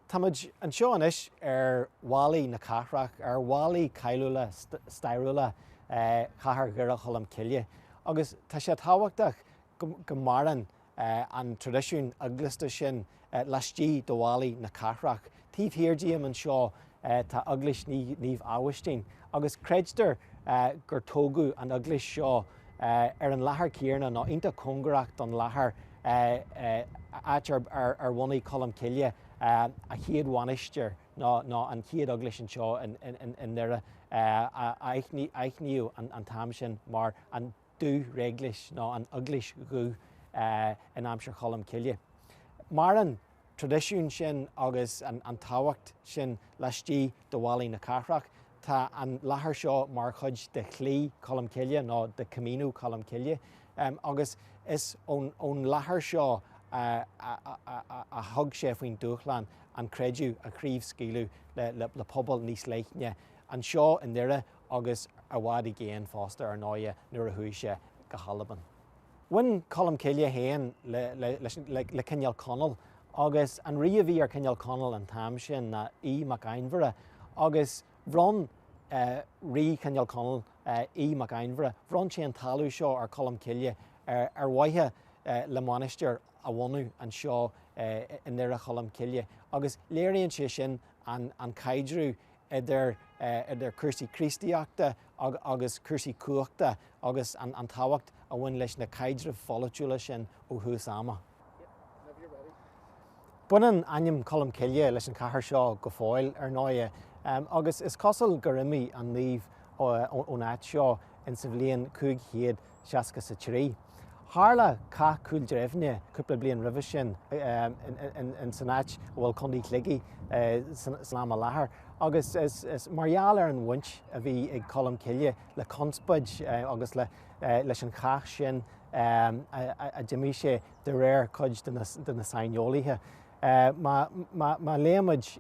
Táid an seo inis bhálaí na cathrach, bhálaí cailúla, stairúla cathair gur Colmcille. Agus tá sé táhachtach go maran an tradiisiún aglasta sin leistí do bhálaí na cathrach. Tíomh hirdíam an seo tá aglis níomh áhaistein. Agus creidir gur tógu an aglis seo ar an láthair céarna ná inta congaracht don láthair áit ar bhainaí Colmcille a chéad bhainisteoir ná an chéad aglis an seo in nua aithníú an tam sin mar an dú réglis ná an aglis gu in amsir Colmcille. Mar an tradiisiún sin agus an táhacht sin leistí do bhálaí na cathrach, tá an láthair seo mar chuid de chlí Colmcille ná de camínú Colmcille, agus is ón láthair seo a thug sé faoin dúchlan an creidú a chríomh scílú le pobl níos leithne an seo in nua agus a bhád i géan fásta ar náide nuair a thuaise go Halaban. Bhain Colmcille héan le Cineál Conall agus an riamhí ar Cineál Conall an tam sin na Mac Ainmhire agus bhrón rí Cineál Conall Mac Ainmhire, bhrón sé an talú seo ar Colmcille ar waithe le máinisteoir a bhhainú an seo in nua Colmcille. Agus léiríonn sé sin an caidrú idir cursaí Christiachta agus cursaí cuachta agus an táhacht a bhain leis na caidre folitiúla sin ó thuasama. Bunan aim Colmcille leis an cathair seo go fáil ar náide, agus is cosal go raibh an níomh ón áit seo in sa bhliain 563. Harla cá cúil drefne, cúpla blian ribh sin in sanát bhfuil condí cligí san am láthair. Agus is mariaal an bhaint a bhí ag Colmcille le conspuid agus leis an chaach sin a dimí sé de réir chuid de na sainolaithe. Má léamaid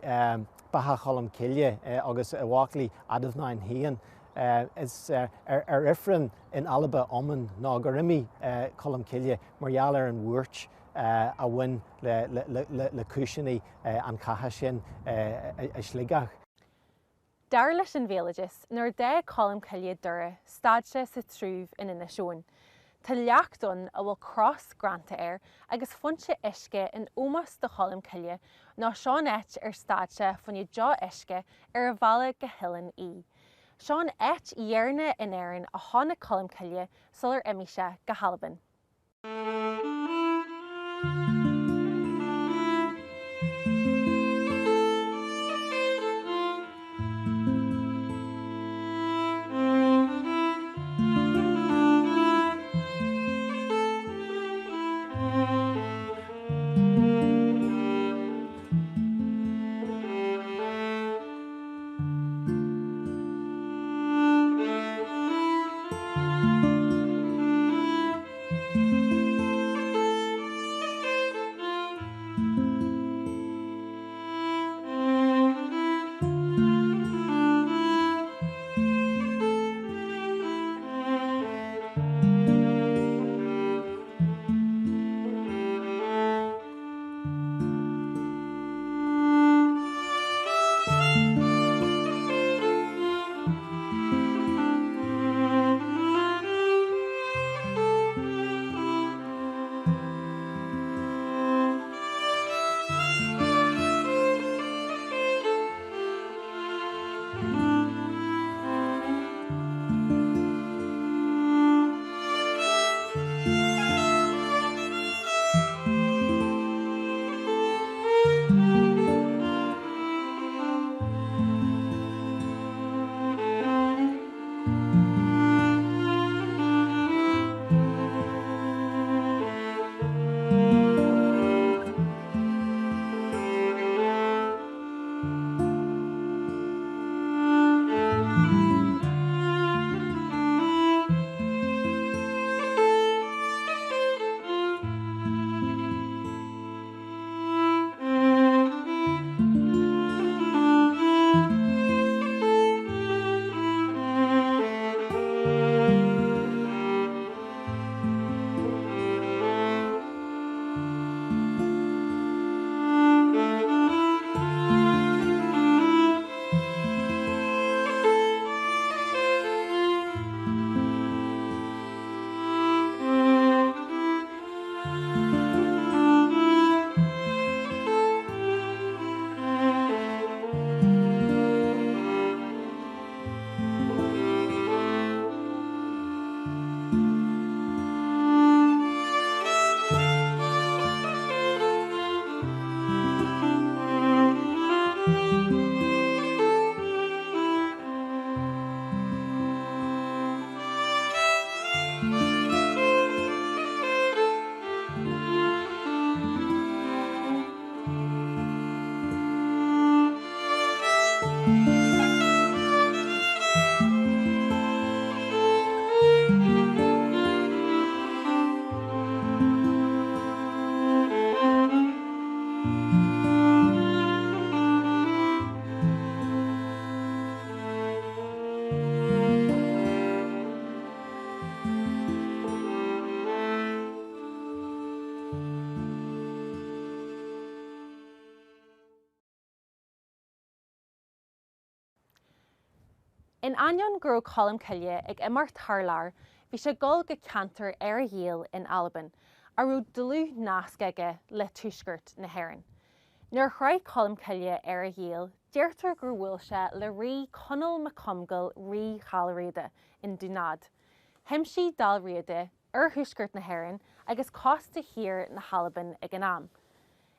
batha Colmcille agus a bháclaí adamhnain hían is ifrin in alba oman ná go rimi Colmcille mariaal an bhuairt a bhain le cúisinaí an catha sin a sligach. Dar leis an bhéalagus nuair de Colmcille dure staidse sa trúh in ina seoin. Tá leachtain a bhfuil cross granta agus funse isce in ómas de Colmcille ná seán éit staidse fanne dá isce a bhela go hillan í. Seán éit dhearna in éireann a tháinig Colmcille sular imise go halban. In aion gro Colmcille ag imar tarlar, bhí sé gol go cantar ar a dhéal in Alban, a rú dlú nascaige le tuisgurt na haireann. Nuair chraid Colmcille ar a dhéal, deirtar gur bhfuil se le rí conal macomgal rí chalréide in Dúnad. Himsí dal réide ar thuisgurt na haireann agus costa hir na Halban ag an am.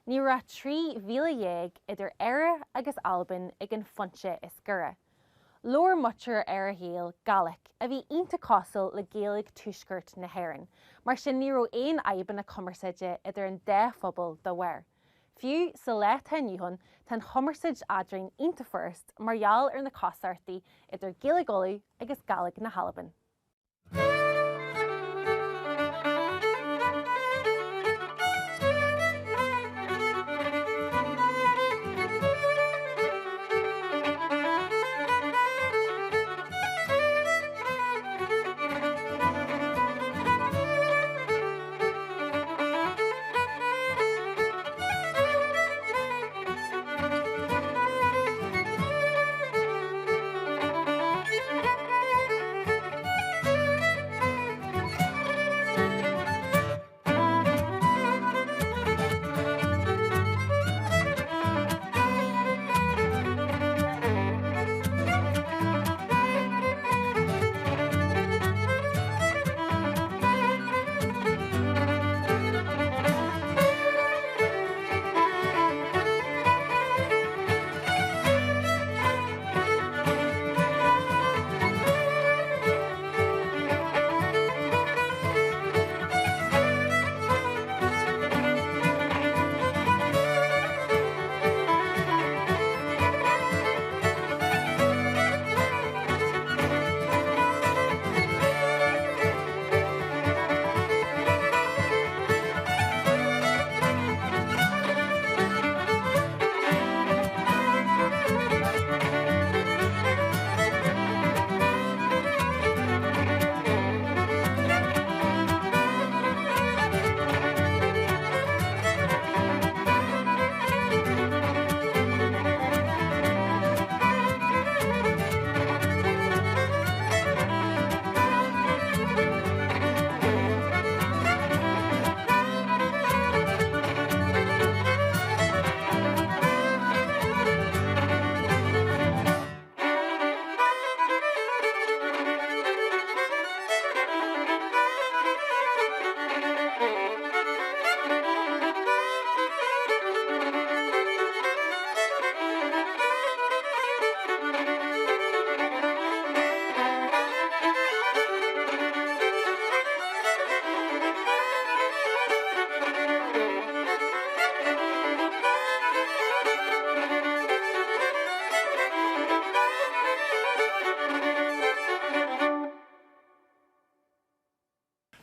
Ní ra 3 mhíle idir Éire agus Alban ag an funse is gura. Lór muir ar a héal Gaelic a bhí ionta costal le Gaeilg tuisgurt na hÉireann, mar sin ní raibh aon aibe na cumarsaide idir an 10 phobal do bhair. Fiú sa leith nniuhan tan chumarsaid adrein ionta first margheall ar na cosartaí idir Gaeilg Olú agus Gaeilg na Halaban.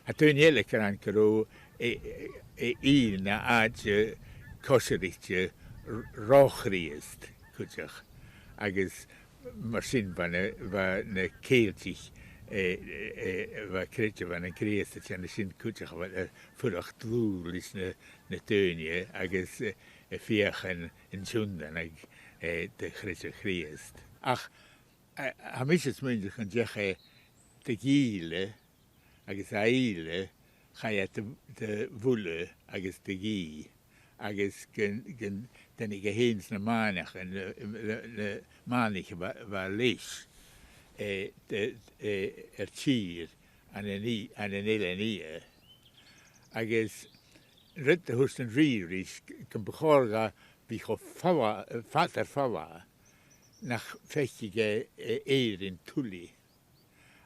A dwi'n eich rhan gyrw un a adje koserichtje rochriest, kutjach. Agus mar sin van ne keeltich va kretje van en kreeste tjane sin kutjach van furach dlúl is ne teunje agus fiachen in tjundan ag de kretje kriest. Ach, ha misjes myndig an jeche de giele agus aile chaya de vulle agus de gi agus den ik heens na manach en de manich war lees tier an en elenie agus rutte hos een riris kan begorga wie go vater fawa nach fechtige in tulli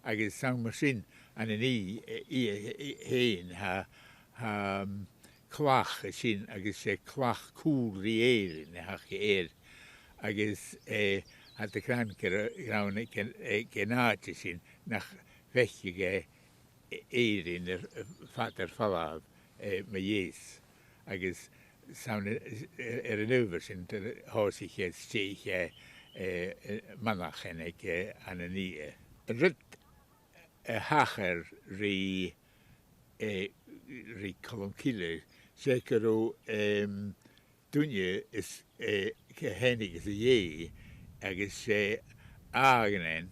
agus sang machine an en heen ha kwach sin agus kwach cool in ha agus had de kranke genate sin nach vechige in der vater fallaf me jees agus een over sin hosig steeg manach en ik an en nie rut hacher ri Colmcille zeker o dunje is hennig is je agus agenen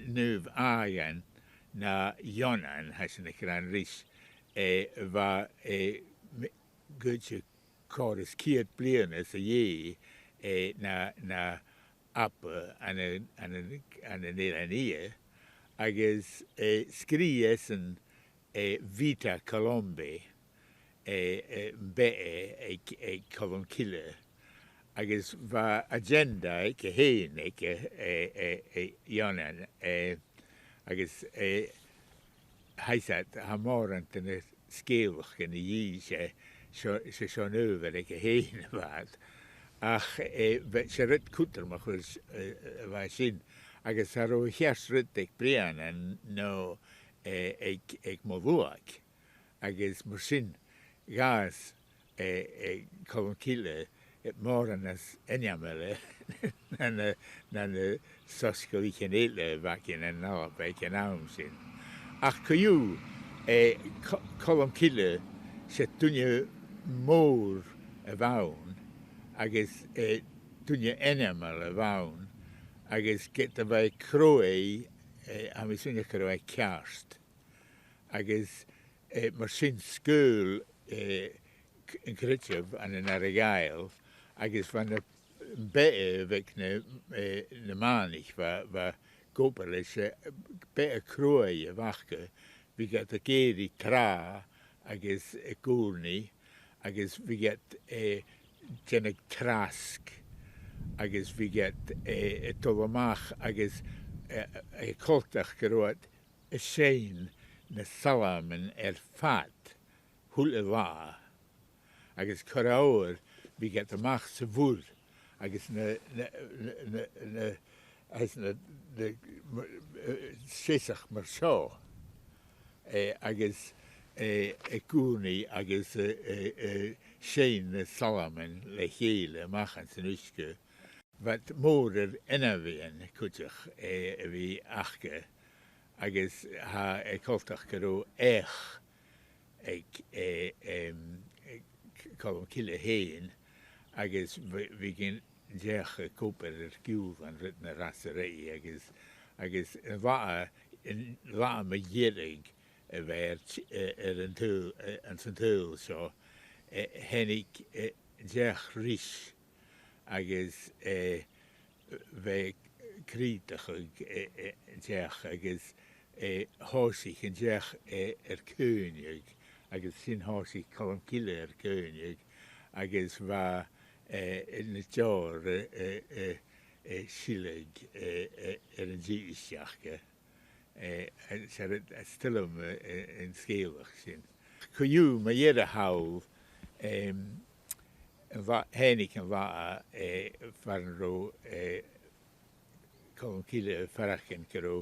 nuv agen na jonan has een kran ris va gutje chorus kiet blienes je na appe an een elanie agus skriesen vita Colombe be Colmcille agus bha agenda ag héin ag Ionan agus haisat ha mórant yn y sgilch yn y i se Sean over ag héin bhad ach se ryd cwtr mach wrth fa sy'n agus ar o hias ryd ag brian yn no ag moddwag agus mar sy'n gas Colmcille mór an as enyamele na sosco I can eile bacin an ná beic an am sin. Ach cwyw Colmcille se dwnia mór y fawn agos dwnia enyamel y fawn agos gyda fe croi am I swnio croi ciarst agos mar sy'n sgwyl yn crytiof an yn ar y gael agos fan y bete fec na manich fa gobel eisiau bete croi y fachga fi gait y geri tra agos y gwrni agos fi gait genig trasg agos fi gait y dolomach agos y coltach gyrwad y sein na salam yn fat hwyl y fa agos cwrawyr fi gait y mach sy fwr agos na sesach mar sio agos y gwrni agos sein na salam yn le cheile machan sy'n ysgu fat môr yr enafian cwtach fi achga agos ha coltach gyro ech Colmcille héin agos fi gyn deach y cwper yr giwl an ryd na rasarei agos yn fa'a ma gierig y fer yn sy'n tyl so henig deach rys agos fe crydach deach agos hosich yn deach cwnig agos sy'n hosich Colmcille cwnig agos fa yn y jor silig yn dîsiach sy'n stylwm yn sgeilach sy'n. Cwyw mae i'r hawl henig yn fa fan ro Colmcille ffarach yn gyro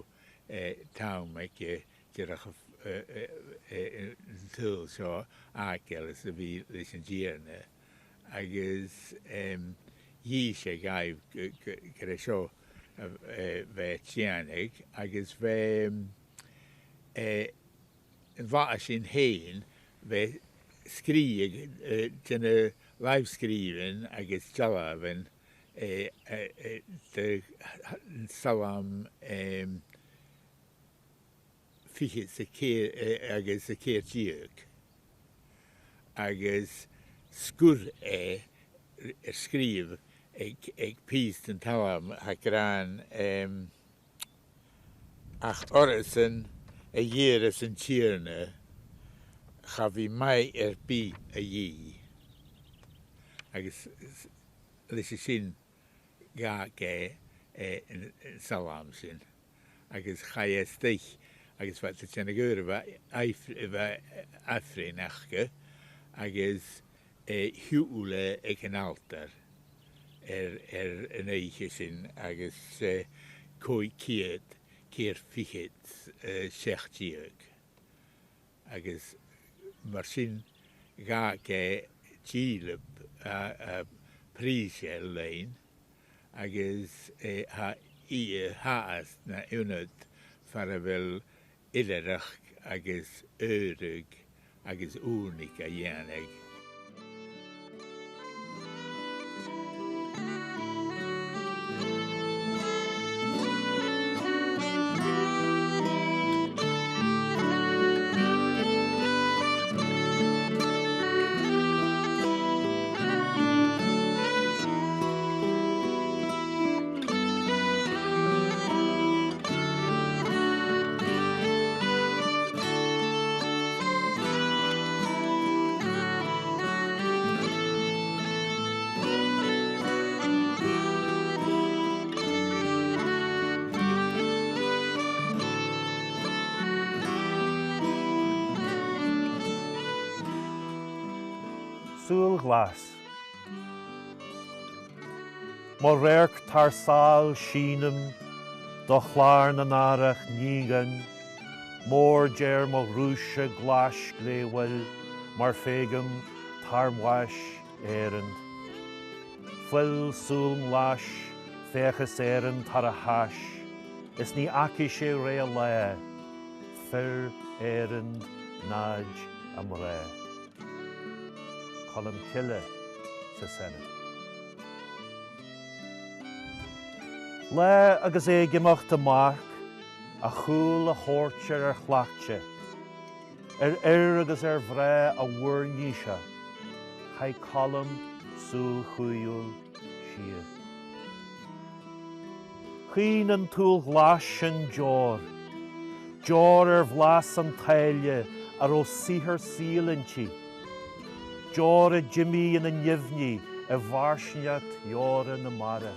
tawn mae gyrach yn tyl so agel ys y fi lys yn gyrna agos i eisiau gaif gyda sio fe tianig agos fe yn fa'a sy'n hen fe sgrig dyna live sgrifin agos jalafin salam fichit agos y ceir diog agos sgwr sgrif ag pist yn talam ha gran ach oras yn y yeras yn tirna cha fi mai bi y agos lys y sy'n ga yn salam sy'n agos chai esteich agos fa ty tyn y gyr fa afrin achga agos hiwle ag yn altar yn eich sy'n agos coi ceir fichit sech diog agos mar sy'n ga gilib a prisiau lein agos ha i haas na unod fara fel ilerach agos örig agos unig a yaneg. Súl glas. Má réirc tar sáil sínam do chláir na nárach nígan, mór déir má rúise glas gléhfuil mar fégam tar mhais éirand. Fuil súl mlais féchas éirand tar a hais, is ní aici sé ré le, fir éirand náid am ré. Colmcille sa Senate. Le agus é gimach de marc a chúl a chórtear chhlaachte, agus bhré a bhuair níise, chaid colm súl chúiúil siad. Chin an túl glas sin jór bhlas an taile ar ó sihir sílantí, jór a Jimmy in a nivni a bharsneat jóra na mara.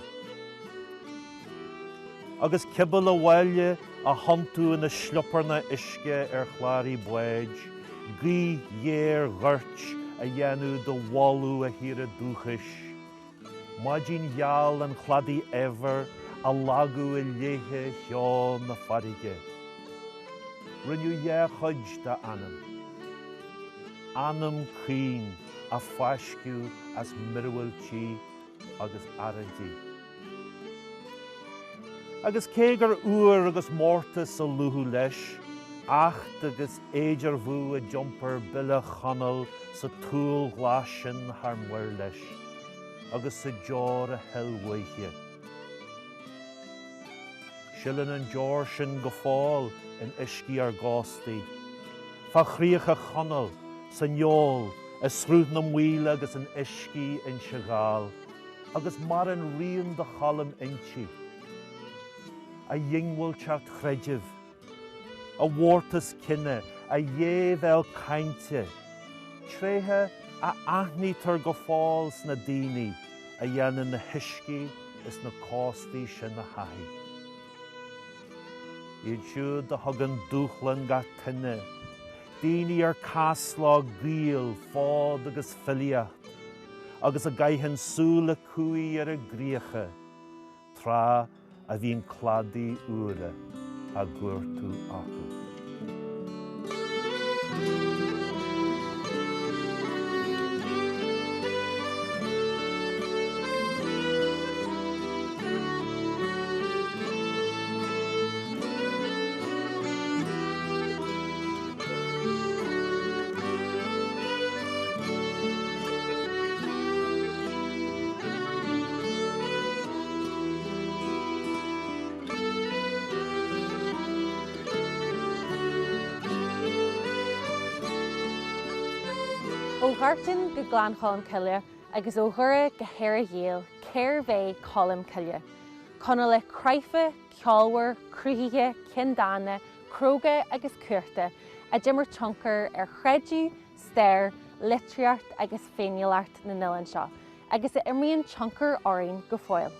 Agus cibal a bhaile a hantú in a slupar na isce chláirí buid, gí dhéir ghairt a dhéanú do bháú a hir a dúchais. Maidín gheall an chladí ever a lagú a léthe teán na farige. Rinneú dhé chuid de anam. Anam chin a faisciú as mirhfuiltí agus aradí. Agus cé gur uair agus mórta sa luthú leis, acht agus éidir bhú a jumper bille chanal sa túl glas sin thar muir leis, agus sa jór a hellmhaithe. Sillan an jór sin go fáil in iscí ar gástaí, fa chríocha chanal sa neol a srúd na mhuile agus an iscí in sigáil, agus mar an rion de chalam intí. A dhinghfuil teach chreidirh, a bhórtas cinne, a dhéh el cainte, tréthe a aithnítar go fáil sna daoine a dhéanann na hiscí is na cástaí sin na haithí. Iad siúd a thugann dúchlann ga tinne, daoine ar cáslá gíal, fád agus filiacht, agus a gaitheann súla cuaí ar a gríocha, trá a bhíon cladaí uaire a gcuirtú acu. Ó Ghartain go glan Colmcille agus ó thura go héir a dhéal céir bheith Colmcille. Conna le craife, ceolmhar, cruithaithe, cindána, cróga agus cuirta a d'imar tionchar ar chreidú, stair, litríart agus féiniúlart na nullan seo, agus a imríonn tionchar orainn go fóill.